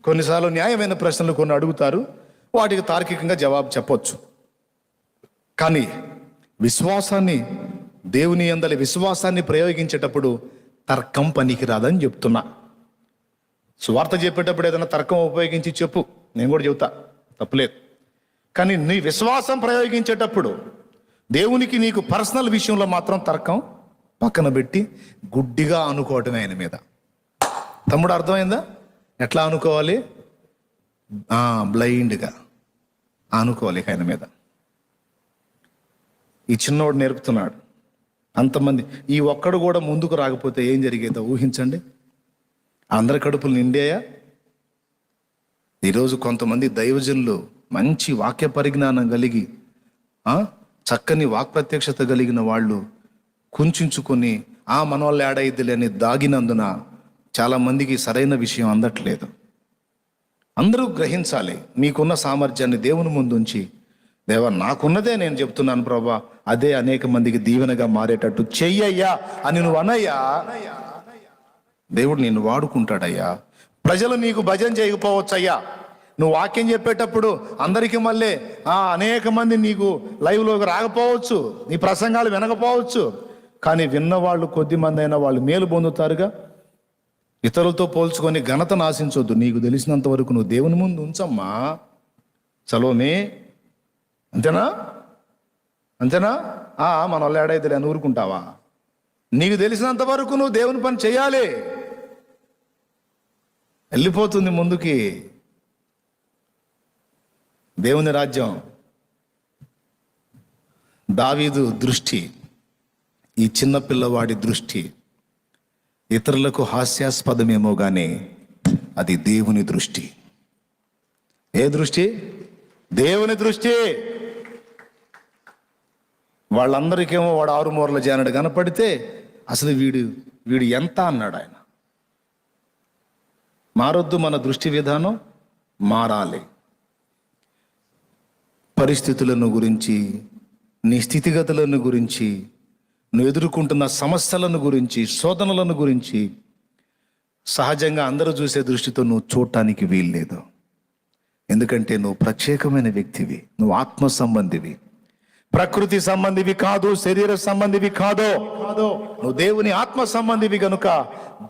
కొన్నిసార్లు న్యాయమైన ప్రశ్నలు కొన్ని అడుగుతారు, వాటికి తార్కికంగా జవాబు చెప్పొచ్చు. కానీ విశ్వాసాన్ని, దేవుని యందలి విశ్వాసాన్ని ప్రయోగించేటప్పుడు తర్కం పనికి రాదని చెప్తున్నా. సువార్త చెప్పేటప్పుడు ఏదైనా తర్కం ఉపయోగించి చెప్పు, నేను కూడా చెబుతా, తప్పులేదు. కానీ నీ విశ్వాసం ప్రయోగించేటప్పుడు దేవునికి నీకు పర్సనల్ విషయంలో మాత్రం తర్కం పక్కన పెట్టి గుడ్డిగా అనుకోవటమే ఆయన మీద. తమ్ముడు అర్థమైందా? ఎట్లా అనుకోవాలి? బ్లైండ్గా అనుకోవాలి ఆయన మీద. ఈ చిన్నోడు నేర్పుతున్నాడు. అంతమంది ఈ ఒక్కడు కూడా ముందుకు రాకపోతే ఏం జరిగేదో ఊహించండి. అందరి కడుపులు నిండాయా? ఈరోజు కొంతమంది దైవజనులు మంచి వాక్య పరిజ్ఞానం కలిగి, చక్కని వాక్ప్రత్యక్షత కలిగిన వాళ్ళు కుంచుకొని మన వాళ్ళు ఏడైద్దులే అని దాగినందున చాలా మందికి సరైన విషయం అందట్లేదు. అందరూ గ్రహించాలి. మీకున్న సామర్థ్యాన్ని దేవుని ముందుంచి, దేవా నాకున్నదే నేను చెప్తున్నాను ప్రభా, అదే అనేక మందికి దీవెనగా మారేటట్టు చెయ్యయ్యా అని నువ్వు అనయ్యా, దేవుడు నిన్ను వాడుకుంటాడయ్యా. ప్రజలు నీకు భజన చేయకపోవచ్చు అయ్యా. నువ్వు వాక్యం చెప్పేటప్పుడు అందరికీ మళ్ళీ అనేక మంది నీకు లైవ్లోకి రాకపోవచ్చు, నీ ప్రసంగాలు వినకపోవచ్చు. కానీ విన్నవాళ్ళు కొద్ది మంది అయినా వాళ్ళు మేలు పొందుతారుగా. ఇతరులతో పోల్చుకొని ఘనత నాశించొద్దు. నీకు తెలిసినంత వరకు నువ్వు దేవుని ముందు ఉంచమ్మా. సలోమే, అంతేనా? మన వాళ్ళు ఏడైతే అని ఊరుకుంటావా? నీకు తెలిసినంత వరకు నువ్వు దేవుని పని చేయాలి. వెళ్ళిపోతుంది ముందుకి దేవుని రాజ్యం. దావీదు దృష్టి, ఈ చిన్న పిల్లవాడి దృష్టి ఇతరులకు హాస్యాస్పదమేమో కానీ అది దేవుని దృష్టి. ఏ దృష్టి? దేవుని దృష్టి. వాళ్ళందరికేమో వాడు 6 మూరల జానడు కనపడితే అసలు వీడు ఎంత అన్నాడు ఆయన. మారొద్దు, మన దృష్టి విధానం మారాలి. పరిస్థితులను గురించి, నీ స్థితిగతులను గురించి, నువ్వు ఎదుర్కొంటున్న సమస్యలను గురించి, శోధనలను గురించి సహజంగా అందరూ చూసే దృష్టితో నువ్వు చూడటానికి వీల్లేదు. ఎందుకంటే నువ్వు ప్రత్యేకమైన వ్యక్తివి, నువ్వు ఆత్మ సంబంధివి, ప్రకృతి సంబంధివి కాదు, శరీర సంబంధివి కాదు. నువ్వు దేవుని ఆత్మ సంబంధివి గనుక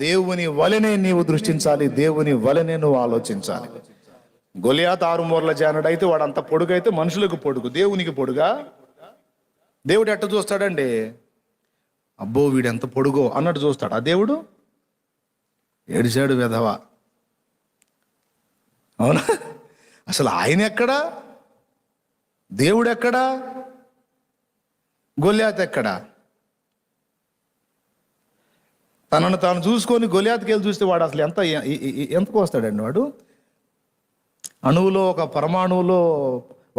దేవుని వలనే నీవు దృష్టించాలి, దేవుని వలనే నువ్వు ఆలోచించాలి. గొలియాత్ 6 మూరల జానుడు అయితే వాడు అంత పొడుగైతే మనుషులకు పొడుగు, దేవునికి పొడుగా? దేవుడు ఎట్ట చూస్తాడండి? అబ్బో వీడు ఎంత పొడుగో అన్నట్టు చూస్తాడు. ఆ దేవుడు ఏడిచాడు వెధవ. అవునా? అసలు ఆయన ఎక్కడా? దేవుడు ఎక్కడా? గొలియాత్ ఎక్కడా? తనను తాను చూసుకొని గొలియాత్కి వెళ్ళి చూస్తే వాడు అసలు ఎంతకు వస్తాడండి? వాడు అణువులో, ఒక పరమాణువులో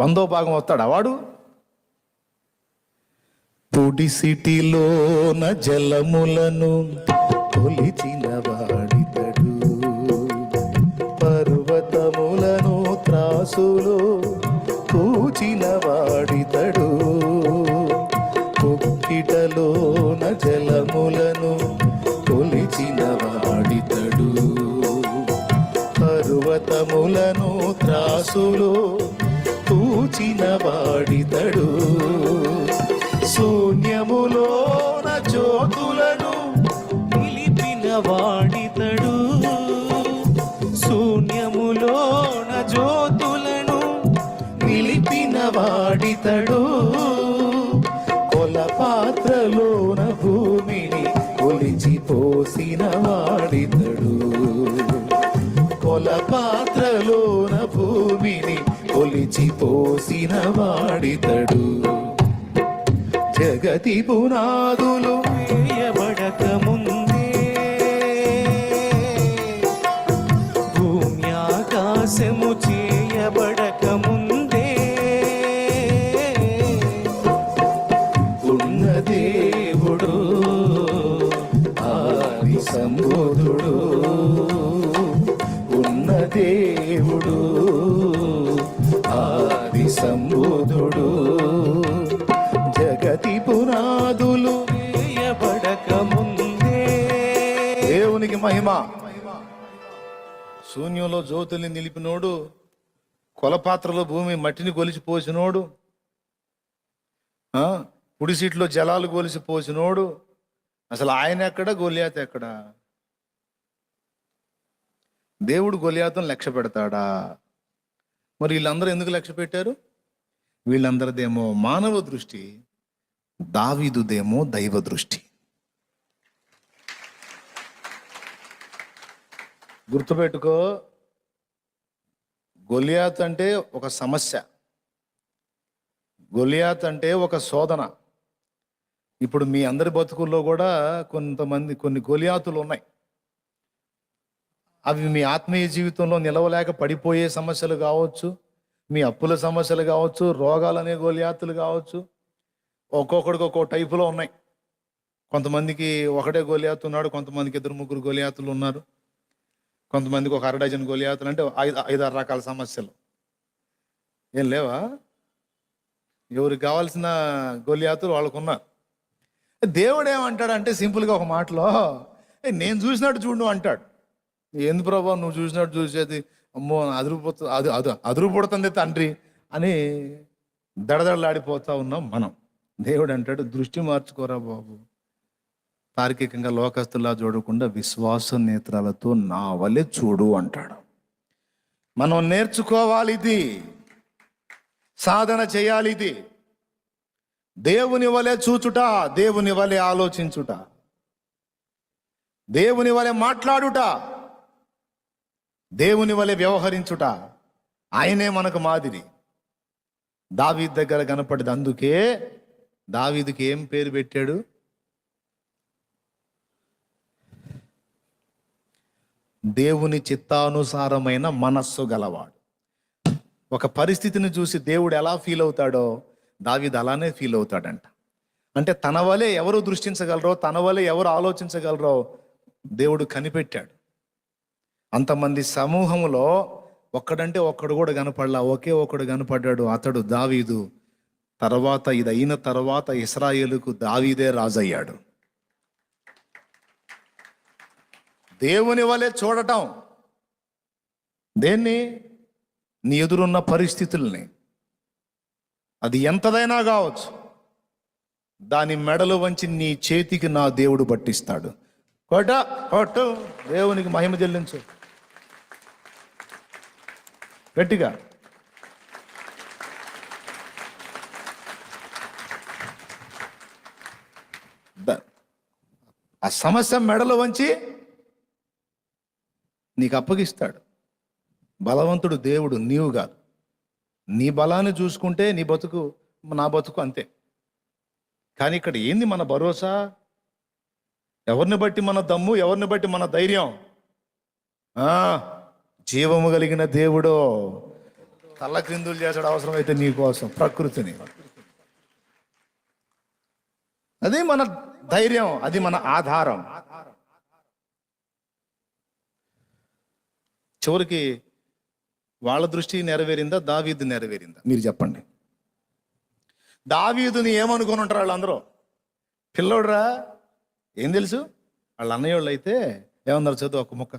100వ భాగం వస్తాడా వాడు? పొడి సిటిలోన జలములను కొలిచిన వాడితడు, పర్వతములను త్రాసులో కూచిన వాడితడు, కుక్కిటలోన జలములను కొలిచిన వాడితడు, పర్వతములను త్రాసులో తూచిన వాడితడు. శూన్యములోన జ్యోతులను నిలిపిన వాడితడు. శూన్యములోన జ్యోతులను నిలిపిన వాడితడు. కొల పాత్రలోన భూమిని కొలిచి పోసిన వాడితడు. కొల పాత్రలోన భూమిని కొలిచి పోసిన వాడితడు. జగతి పునాదులు వేయబడక ముందే భూమి ఆకాశము చేయబడక ముందే ఉన్న దేవుడు ఆది సంబోధుడు. ఉన్న దేవుడు ఆది సంబోధుడు. జగతి పునాదులు వేయబడక ముందే. దేవునికి మహిమ. శూన్యంలో జ్యోతుల్ని నిలిపినోడు, కొలపాత్రలో భూమి మట్టిని కొలిచి పోసినోడు, కుడి సీట్లో జలాలు కొలిసి పోసినోడు. అసలు ఆయన ఎక్కడ, గొలియాత్ ఎక్కడ? దేవుడు గొలియాతును లక్ష్య పెడతాడా? మరి వీళ్ళందరూ ఎందుకు లక్ష్య పెట్టారు? వీళ్ళందరిదేమో మానవ దృష్టి, దావీదుదేమో దైవ దృష్టి. గుర్తుపెట్టుకో, గొలియాత్ అంటే ఒక సమస్య, గొలియాత్ అంటే ఒక శోధన. ఇప్పుడు మీ అందరి బతుకుల్లో కూడా కొన్ని గొలియాతులు ఉన్నాయి. అవి మీ ఆత్మీయ జీవితంలో నిలవలేక పడిపోయే సమస్యలు కావచ్చు, మీ అప్పుల సమస్యలు కావచ్చు, రోగాలనే గొలియాతులు కావచ్చు. ఒక్కొక్కడికి ఒక్కో టైపులో ఉన్నాయి. కొంతమందికి ఒకటే గొలియాతు ఉన్నాడు, కొంతమందికి 2-3 గొలియాతులు ఉన్నారు, కొంతమందికి ఒక 1/2 గొలియాతులు. అంటే 5-6 రకాల సమస్యలు. ఏం లేవా? ఎవరికి కావాల్సిన గొలియాతులు వాళ్ళకు ఉన్నారు. దేవుడు ఏమంటాడంటే సింపుల్గా ఒక మాటలో, నేను చూసినట్టు చూడు అంటాడు. ఏంది ప్రభా నువ్వు చూసినట్టు చూసేది? అమ్మో అదురుపుడుతుంది తండ్రి అని దడదడలాడిపోతా ఉన్నాం మనం. దేవుడు అంటాడు, దృష్టి మార్చుకోరా బాబు, తార్కికంగా లోకస్తులా చూడకుండా విశ్వాస నేత్రాలతో నా వలె చూడు అంటాడు. మనం నేర్చుకోవాలి, ఇది సాధన చేయాలి. ఇది దేవుని వలె చూచుట, దేవుని వలె ఆలోచించుట, దేవుని వలె మాట్లాడుట, దేవుని వలె వ్యవహరించుట. ఆయనే మనకు మాదిరి. దావీదు దగ్గర కనపడింది. అందుకే దావీదుకి ఏం పేరు పెట్టాడు? దేవుని చిత్తానుసారమైన మనస్సు గలవాడు. ఒక పరిస్థితిని చూసి దేవుడు ఎలా ఫీల్ అవుతాడో దావీదు అలానే ఫీల్ అవుతాడంట. అంటే తన వలె ఎవరు దృష్టించగలరో, తన వలె ఎవరు ఆలోచించగలరో దేవుడు కనిపెట్టాడు. అంతమంది సమూహంలో ఒక్కడంటే ఒక్కడు కూడా కనపడలా, ఒకే ఒక్కడు కనపడ్డాడు. అతడు దావీదు. తర్వాత ఇది అయిన తర్వాత ఇశ్రాయేలుకు దావీదే రాజయ్యాడు. దేవుని వలె చూడటం. దేన్ని? నీ ఎదురున్న పరిస్థితుల్ని, అది ఎంతదైనా కావచ్చు, దాని మెడలు వంచి నీ చేతికి నా దేవుడు పట్టిస్తాడు. కొట్టు, దేవునికి మహిమ చెల్లించు గట్టిగా. ఆ సమస్య మెడలు వంచి నీకు అప్పగిస్తాడు. బలవంతుడు దేవుడు, నీవు కాదు. నీ బలాన్ని చూసుకుంటే నీ బతుకు, నా బతుకు అంతే. కానీ ఇక్కడ ఏంది మన భరోసా? ఎవరిని బట్టి మన దమ్ము, ఎవరిని బట్టి మన ధైర్యం? జీవము కలిగిన దేవుడు తల్ల క్రిందులు చేసాడు అవసరమైతే నీ కోసం ప్రకృతిని. అది మన ధైర్యం, అది మన ఆధారం. చివరికి వాళ్ళ దృష్టి నెరవేరిందా, దావీదు నెరవేరిందా? మీరు చెప్పండి. దావీదుని ఏమనుకొని ఉంటారు వాళ్ళందరూ? పిల్లోడ్రా, ఏం తెలుసు? వాళ్ళ అన్నయ్యోళ్ళు అయితే ఏమన్నారు? చదువు ఒక ముక్క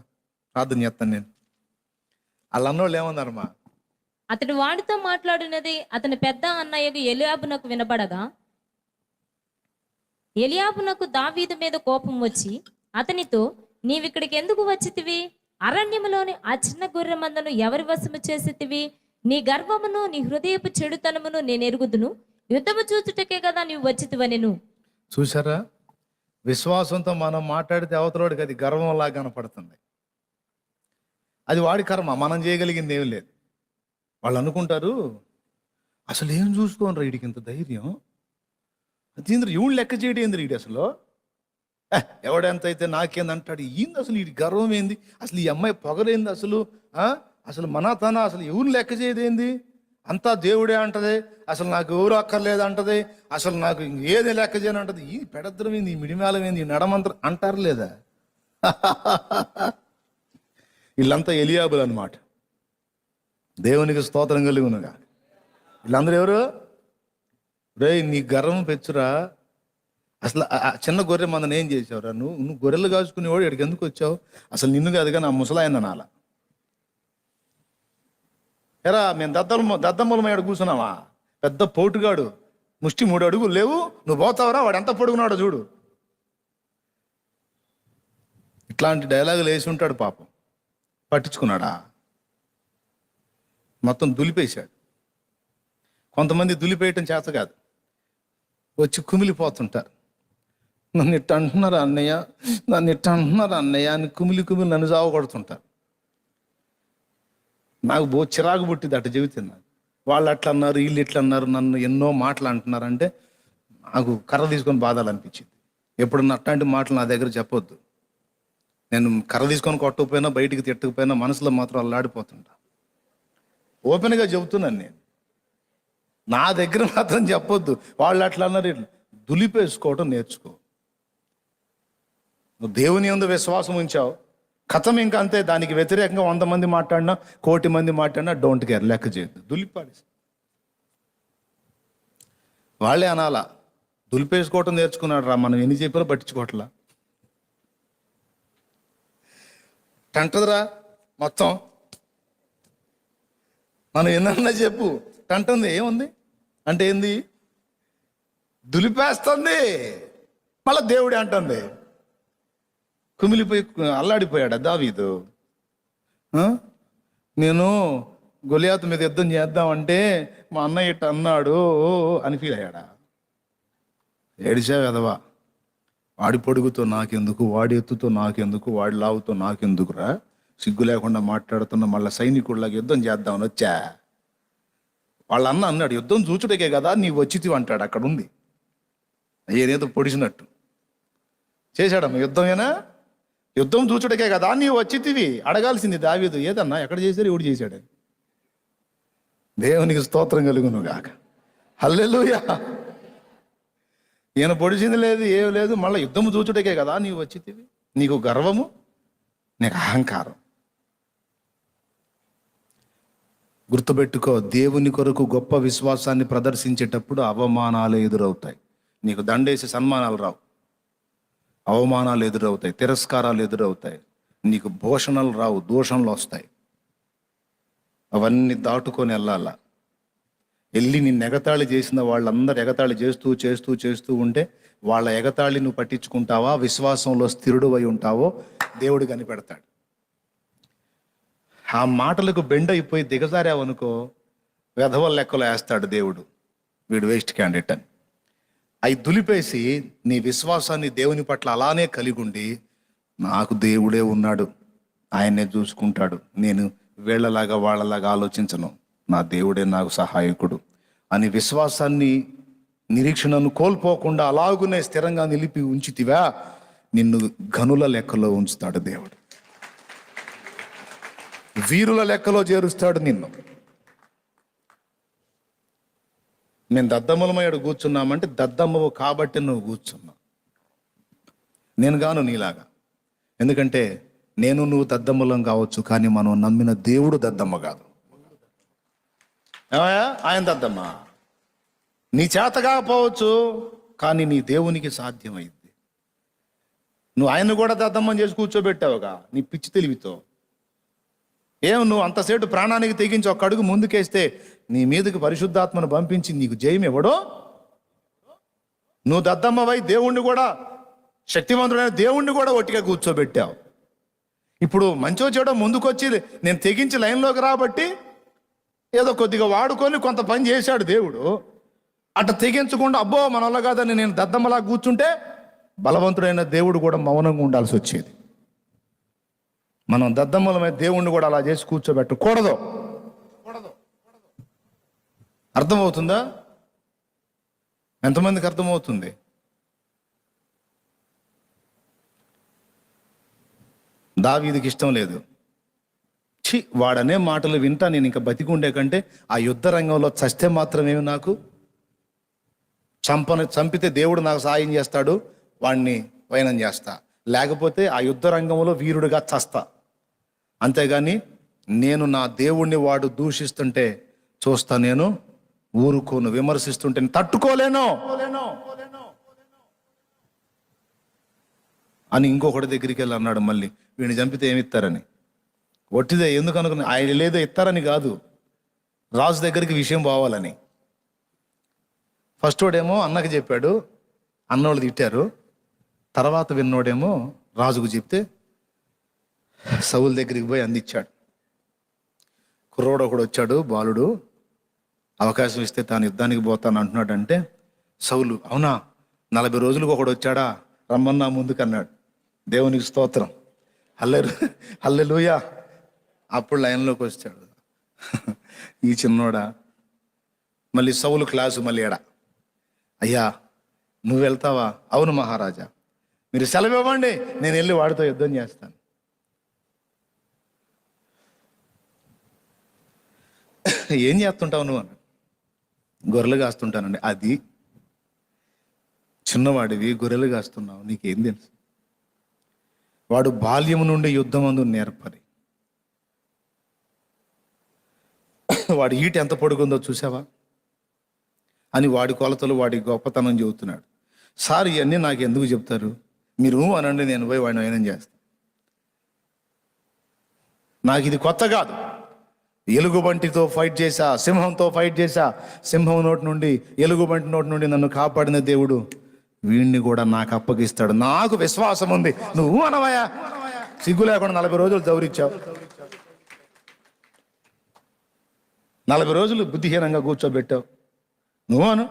ప్రార్థన చేస్తాను నేను. వాళ్ళ అన్నోళ్ళు ఏమన్నారమ్మా? అతడు వాడితో మాట్లాడినది అతని పెద్ద అన్నయ్యకు ఎలియాబునకు వినబడగా, ఎలియాబునకు దావీదు మీద కోపం వచ్చి అతనితో, నీవిక్కడికి ఎందుకు వచ్చితివి? అరణ్యములోని ఆ చిన్న గొర్రె మందను ఎవరి వశము చేసితివి? నీ గర్వమును నీ హృదయపు చెడుతనమును నేను ఎరుగుదును. యుద్ధము చూచుటకే కదా నీవు వచ్చితివనెను. చూసారా, విశ్వాసంతో మనం మాట్లాడితే అవతలోడికి అది గర్వంలా కనపడుతుంది. అది వాడి కర్మ, మనం చేయగలిగింది ఏం లేదు. వాళ్ళు అనుకుంటారు, అసలు ఏం చూసుకోనరా వీడికి ఇంత ధైర్యం, అదేంద్ర ఈవిడ లెక్క చేయడం ఏంది వీడి అసలు, ఎవడెంత అయితే నాకేందంటాడు, ఏంది అసలు వీడి గర్వం ఏంది, అసలు ఈ అమ్మాయి పొగరేంది అసలు, అసలు మన అసలు ఎవరిని లెక్క చేయదేంది, అంతా దేవుడే అంటది, అసలు నాకు ఎవరు అక్కర్లేదు అంటది, అసలు నాకు ఏది లెక్క చేయని అంటది, ఈ పెడద్రం ఏంది, ఈ మిడిమేళం ఏంది, ఈ నడమంత్రం అంటారు లేదా? వీళ్ళంతా ఎలియాబులు అనమాట. దేవునికి స్తోత్రం కలుగునుగా. వీళ్ళందరూ ఎవరు? రే, నీ గర్వం పెంచురా, అసలు ఆ చిన్న గొర్రె మందని ఏం చేసావురా, నువ్వు గొర్రెలు కాచుకునేవాడు ఇక్కడికి ఎందుకు వచ్చావు, అసలు నిన్ను కాదుగా నా ముసలాయన నాల ఎరా, మేము దద్దమ్మల మీద కూర్చున్నావా, పెద్ద పోటుగాడు, ముష్టి 3 అడుగులు లేవు, నువ్వు పోతావురా, వాడు ఎంత పొడుగున్నాడో చూడు. ఇట్లాంటి డైలాగులు వేసి ఉంటాడు పాపం. పట్టించుకున్నాడా? మొత్తం దులిపేశాడు. కొంతమంది దులిపేయటం చేత కాదు, వచ్చి కుమిలిపోతుంటారు. నన్ను ఇట్ట అంటున్నారు అన్నయ్య, నన్ను ఇట్ట అంటున్నారు అన్నయ్య అని కుమిలి నన్ను జావ కొడుతుంటారు. నాకు చిరాకు పుట్టింది అట్ట చెబుతుంది. వాళ్ళు అట్లా అన్నారు, వీళ్ళు ఇట్లా అన్నారు, నన్ను ఎన్నో మాటలు అంటున్నారంటే నాకు కర్ర తీసుకొని బాధాలనిపించింది. ఎప్పుడన్నా అట్లాంటి మాటలు నా దగ్గర చెప్పొద్దు. నేను కర్ర తీసుకొని కొట్టకపోయినా, బయటికి తిట్టకపోయినా మనసులో మాత్రం అల్లాడిపోతుంటా. ఓపెన్గా చెబుతున్నాను నేను, నా దగ్గర మాత్రం చెప్పొద్దు. వాళ్ళు అట్లా అన్నారు, దులిపేసుకోవటం నేర్చుకో. నువ్వు దేవుని యందు విశ్వాసం ఉంచావు, కథం ఇంకా అంతే. దానికి వ్యతిరేకంగా 100 మంది మాట్లాడినా, 1,000,000 మంది మాట్లాడినా డోంట్ కేర్, లెక్క చేయద్దు, దులిపాడి. వాళ్ళే అనాలా, దులిపేసుకోవటం నేర్చుకున్నాడు రా, మనం ఎన్ని చెప్పినా పట్టించుకోవట్లా. టంటదిరా మొత్తం, మనం ఎన్నన్నా చెప్పు, టంటుంది. ఏముంది అంటే ఏంది, దులిపేస్తుంది, మళ్ళా దేవుడే అంటుంది. కుమిలిపోయి అల్లాడిపోయాడు దావీదు. నేను గొలియాతు మీద యుద్ధం చేద్దామంటే మా అన్నయ్య ఇట్ట అన్నాడు అని ఫీల్ అయ్యాడా? ఏడిచా కదవా, వాడి పొడుగుతో నాకెందుకు, వాడి ఎత్తుతో నాకెందుకు, వాడి లావుతో నాకెందుకురా, సిగ్గు లేకుండా మాట్లాడుతున్న మళ్ళీ సైనికుడిలాగా యుద్ధం చేద్దామని వచ్చా. వాళ్ళ అన్న అన్నాడు, యుద్ధం చూచుటకే కదా నీ వచ్చితివి అంటాడు. అక్కడ ఉంది ఏదేదో పొడిచినట్టు చేశాడమ్మా. యుద్ధమేనా? యుద్ధం చూచుటకే కదా నీ వచ్చితివి. అడగాల్సింది దావీదు, ఏదన్నా ఎక్కడ చేశారు, ఎవడు చేశాడని. దేవునికి స్తోత్రం కలుగును గాక. హల్లెలూయా. ఈయన పొడిచింది లేదు, ఏం లేదు, మళ్ళీ యుద్ధము చూచుటకే కదా నీవు వచ్చితివి. నీకు గర్వము, నీకు అహంకారం. గుర్తుపెట్టుకో, దేవుని కొరకు గొప్ప విశ్వాసాన్ని ప్రదర్శించేటప్పుడు అవమానాలు ఎదురవుతాయి. నీకు దండేసి సన్మానాలు రావు, అవమానాలు ఎదురవుతాయి, తిరస్కారాలు ఎదురవుతాయి, నీకు భూషణలు రావు, దూషణలు వస్తాయి. అవన్నీ దాటుకొని వెళ్ళాలా. వెళ్ళి నిన్ను ఎగతాళి చేసిన వాళ్ళందరూ ఎగతాళి చేస్తూ చేస్తూ చేస్తూ ఉంటే వాళ్ళ ఎగతాళి నువ్వు పట్టించుకుంటావా, విశ్వాసంలో స్థిరుడు అయి ఉంటావో దేవుడు కనిపెడతాడు. ఆ మాటలకు బెండ్ అయిపోయి దిగజారావనుకో, వెధవల లెక్కలో వేస్తాడు దేవుడు, వీడు వేస్ట్ క్యాండిడేట్ అని. అవి దులిపేసి నీ విశ్వాసాన్ని దేవుని పట్ల అలానే కలిగి ఉండి, నాకు దేవుడే ఉన్నాడు, ఆయన్నే చూసుకుంటాడు, నేను వీళ్ళలాగా వాళ్ళలాగా ఆలోచించను, నా దేవుడే నాకు సహాయకుడు అని విశ్వాసాన్ని, నిరీక్షణను కోల్పోకుండా అలాగునే స్థిరంగా నిలిపి ఉంచితివా, నిన్ను ఘనుల లెక్కలో ఉంచుతాడు దేవుడు, వీరుల లెక్కలో చేరుస్తాడు నిన్ను. నేను దద్దమ్మలమయ్యాడు కూర్చున్నామంటే దద్దమ్మవు కాబట్టి నువ్వు కూర్చున్నావు, నేను గాను నీలాగా. ఎందుకంటే నేను నువ్వు దద్దమ్మలం కావచ్చు, కానీ మనం నమ్మిన దేవుడు దద్దమ్మ కాదు. ఆయన దద్దమ్మ. నీ చేత కాకపోవచ్చు, కానీ నీ దేవునికి సాధ్యమైంది. నువ్వు ఆయన్ని కూడా దద్దమ్మని చేసి కూర్చోబెట్టావుగా నీ పిచ్చి తెలివితో. ఏం నువ్వు అంతసేటు ప్రాణానికి తెగించి ఒక్క అడుగు ముందుకేస్తే నీ మీదకి పరిశుద్ధాత్మను పంపించి నీకు జయం ఎవడో? నువ్వు దద్దమ్మవై దేవుణ్ణి కూడా, శక్తివంతుడైన దేవుణ్ణి కూడా ఒట్టిగా కూర్చోబెట్టావు. ఇప్పుడు మంచో చెడో ముందుకొచ్చి నేను తెగించి లైన్లోకి రాబట్టి ఏదో కొద్దిగా వాడుకొని కొంత పని చేశాడు దేవుడు. అట్లా తెగించకుండా అబ్బో మన వల్ల కాదని నేను దద్దమ్మలా కూర్చుంటే బలవంతుడైన దేవుడు కూడా మౌనంగా ఉండాల్సి వచ్చేది. మనం దద్దమ్మలమైన దేవుణ్ణి కూడా అలా చేసి కూర్చోబెట్టకూడదు. అర్థమవుతుందా? ఎంతమందికి అర్థమవుతుంది? దావీదుకి ఇష్టం లేదు. వాడనే మాటలు వింటా నేను ఇంకా బతికుండే కంటే ఆ యుద్ధ రంగంలో చస్తే మాత్రమేమి నాకు, చంపితే దేవుడు నాకు సాయం చేస్తాడు, వాడిని వైనం చేస్తా, లేకపోతే ఆ యుద్ధ రంగంలో వీరుడిగా చస్తా. అంతేగాని నేను నా దేవుణ్ణి వాడు దూషిస్తుంటే చూస్తా, నేను ఊరుకోను, విమర్శిస్తుంటే తట్టుకోలేను అని ఇంకొకటి దగ్గరికి వెళ్ళి అన్నాడు. మళ్ళీ వీడిని చంపితే ఏమిస్తారని. ఒట్టిదే ఎందుకు అనుకున్నా, ఆయన లేదో ఇస్తారని కాదు, రాజు దగ్గరికి విషయం పోవాలని. ఫస్ట్ వాడేమో అన్నకి చెప్పాడు, అన్నోళ్ళు తిట్టారు. తర్వాత విన్నోడేమో రాజుకు చెప్తే సౌలు దగ్గరికి పోయి అందించాడు. కుర్రోడు ఒకడు వచ్చాడు, బాలుడు, అవకాశం ఇస్తే తాను యుద్ధానికి పోతాను అంటున్నాడంటే సౌలు అవునా 40 రోజులకు ఒకడు వచ్చాడా రమ్మన్నా ముందుకు అన్నాడు. దేవునికి స్తోత్రం, హల్లెలూయా. అప్పుడు లైన్లోకి వచ్చాడు ఈ చిన్నోడా. మళ్ళీ సౌలు క్లాసు మళ్ళీ ఎడా, అయ్యా నువ్వు వెళ్తావా? అవును మహారాజా, మీరు సెలవు ఇవ్వండి, నేను వెళ్ళి వాడితో యుద్ధం చేస్తాను. ఏం చేస్తుంటావు నువ్వు అన్నాడు. గొర్రెలు కాస్తుంటానండి. అది చిన్నవాడివి, గొర్రెలు కాస్తున్నావు, నీకేం తెలుసు? వాడు బాల్యం నుండి యుద్ధమందు నేర్పరి. వాడి ఈట ఎంత పొడుగుందో చూసావా అని వాడి కొలతలు, వాడి గొప్పతనం చెబుతున్నాడు. సార్ ఇవన్నీ నాకు ఎందుకు చెప్తారు? మీరు అనండి, నేను పోయి వాడిని వైనం చేస్తాను. నాకు ఇది కొత్త కాదు. ఎలుగుబంటితో ఫైట్ చేశా, సింహంతో ఫైట్ చేశా, సింహం నోటి నుండి, ఎలుగుబంటి నోటి నుండి నన్ను కాపాడిన దేవుడు వీణ్ణి కూడా నాకు అప్పగిస్తాడు. నాకు విశ్వాసం ఉంది. నువ్వు అనవయా, సిగ్గు లేకుండా 40 రోజులు దౌరిచ్చావు, 40 రోజులు బుద్ధిహీనంగా కూర్చోబెట్టావు. నువ్వు అను.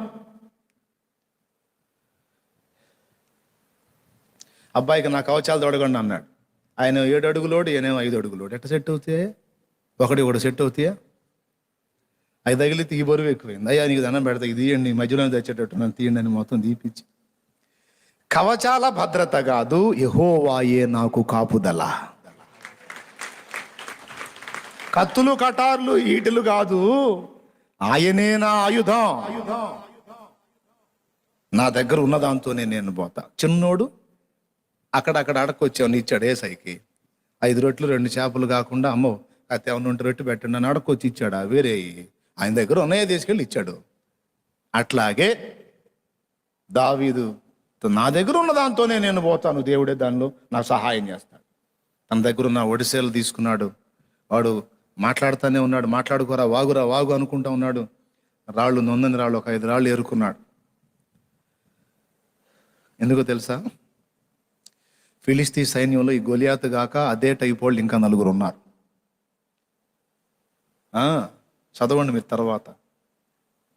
అబ్బాయికి నా కవచాలు తొడగండి అన్నాడు. ఆయన 7 అడుగులోడు, ఈయనేమో 5 అడుగులోడు. ఎట్ట సెట్ అవుతాయి? ఒకటి సెట్ అవుతాయా? అవి తగిలితే ఈ బరువు ఎక్కువైంది. అయ్యా నీకు దండం పెడతా, ఇది తీయండి, మధ్యలో తెచ్చేటట్టు నన్ను తీయండి అని మొత్తం తీపిచ్చి. కవచాల భద్రత కాదు, యెహోవాయే నాకు కాపుదల. కత్తులు కటార్లు ఈటలు కాదు, ఆయనే నా ఆయుధం. నా దగ్గర ఉన్న దాంతోనే నేను పోతా. చిన్నోడు అక్కడక్కడ అడకొచ్చావు, ఇచ్చాడు ఏసైకి 5 రొట్లు 2 చేపలు కాకుండా, అమ్మో కత్తి ఏమన్నా ఉంటే రొట్టె పెట్టండి అని అడకొచ్చి ఇచ్చాడు. వేరే ఆయన దగ్గర ఉన్నాయే తీసుకెళ్ళి ఇచ్చాడు. అట్లాగే దావీదు నా దగ్గర ఉన్న దాంతోనే నేను పోతాను, దేవుడే దానిలో నాకు సహాయం చేస్తాడు. తన దగ్గర ఉన్న ఒడిసేలు తీసుకున్నాడు. వాడు మాట్లాడుతూనే ఉన్నాడు. మాట్లాడుకోరా వాగురా వాగు అనుకుంటా ఉన్నాడు. రాళ్ళు, నొందని రాళ్ళు, ఒక 5 రాళ్ళు ఏరుకున్నాడు. ఎందుకో తెలుసా? ఫిలిస్తీ సైన్యంలో ఈ గొలియాతు గాక అదే టైప్ వాళ్ళు ఇంకా 4 ఉన్నారు. చదవండి మీరు తర్వాత.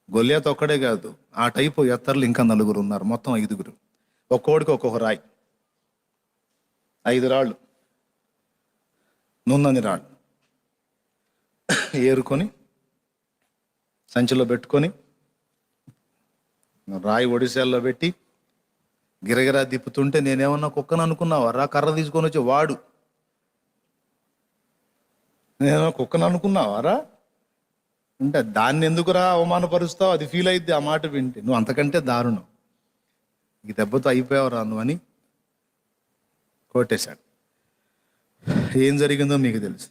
గొలియాతు ఒక్కడే కాదు, ఆ టైపు ఎత్తర్లు ఇంకా 4 ఉన్నారు. మొత్తం 5. ఒక్కోడికి ఒక్కొక్క రాయి, 5 రాళ్ళు, నున్నని రాళ్ళు ఏరుకొని సంచిలో పెట్టుకొని రాయి ఒడిశాల్లో పెట్టి గిరగిరా తిప్పుతుంటే నేనేమన్నా కుక్కను అనుకున్నావా? కర్ర తీసుకొని వచ్చి వాడు, నేనేమన్నా కుక్కను అనుకున్నావారా అంటే దాన్ని ఎందుకురా అవమానపరుస్తావు? అది ఫీల్ అయిద్ది ఆ మాట వింటే. నువ్వు అంతకంటే దారుణం, ఈ దెబ్బతో అయిపోయావురా నువ్వు అని కొట్టేశాడు. ఏం జరిగిందో మీకు తెలుసు.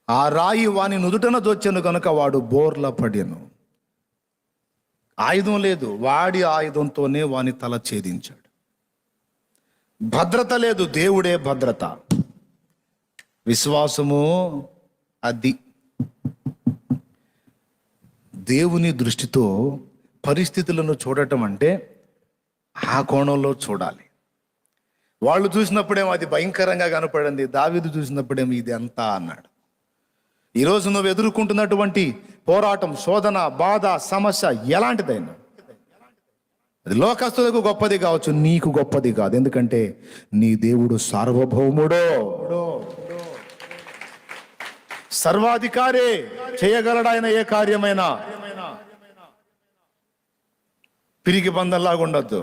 ఆ రాయి వాని నుదుటన దొచ్చెను కనుక వాడు బోర్ల పడెను. ఆయుధం లేదు, వాడి ఆయుధంతోనే వాని తల ఛేదించాడు. భద్రత లేదు, దేవుడే భద్రత. విశ్వాసము అది దేవుని దృష్టితో పరిస్థితులను చూడటం అంటే ఆ కోణంలో చూడాలి. వాళ్ళు చూసినప్పుడేమో అది భయంకరంగా కనపడింది, దావీదు చూసినప్పుడేమో ఇది అంతా అన్నాడు. ఈరోజు నువ్వు ఎదుర్కొంటున్నటువంటి పోరాటం, శోధన, బాధ, సమస్య ఎలాంటిదైనా అది లోకస్తులకు గొప్పది కావచ్చు, నీకు గొప్పది కాదు. ఎందుకంటే నీ దేవుడు సార్వభౌముడో, సర్వాధికారే, చేయగలడాయన ఏ కార్యమైనా. పిరికి బంధంలాగా ఉండొద్దు,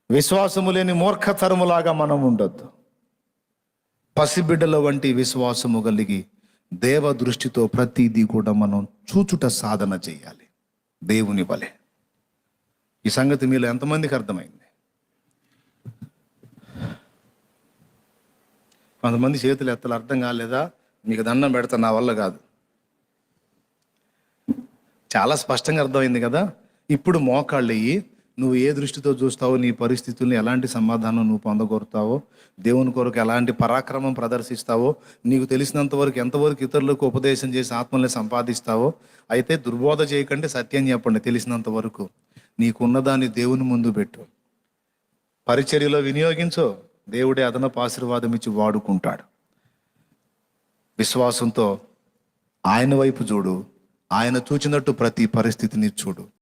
విశ్వాసము లేని మూర్ఖతరములాగా మనం ఉండొద్దు. పసిబిడ్డల వంటి విశ్వాసము కలిగి దేవ దృష్టితో ప్రతిదీ కూడా మనం చూచుట సాధన చేయాలి దేవుని వలె. ఈ సంగతి మీలో ఎంతమందికి అర్థమైంది? కొంతమంది చేతులు ఎత్తలు అర్థం కాలేదా? మీకు దండం పెడతా, నా వల్ల కాదు. చాలా స్పష్టంగా అర్థమైంది కదా. ఇప్పుడు మోకాళ్ళు అయ్యి నువ్వు ఏ దృష్టితో చూస్తావో, నీ పరిస్థితుల్ని ఎలాంటి సమాధానం నువ్వు పొందగోరుతావో, దేవుని కొరకు ఎలాంటి పరాక్రమం ప్రదర్శిస్తావో, నీకు తెలిసినంత వరకు ఎంతవరకు ఇతరులకు ఉపదేశం చేసి ఆత్మల్ని సంపాదిస్తావో. అయితే దుర్బోధ చేయకండి, సత్యం చెప్పండి. తెలిసినంత వరకు నీకున్నదాన్ని దేవుని ముందు పెట్టు, పరిచర్యలో వినియోగించో. దేవుడే అదనపు ఆశీర్వాదం ఇచ్చి వాడుకుంటాడు. విశ్వాసంతో ఆయన వైపు చూడు, ఆయన చూచినట్టు ప్రతి పరిస్థితిని చూడు.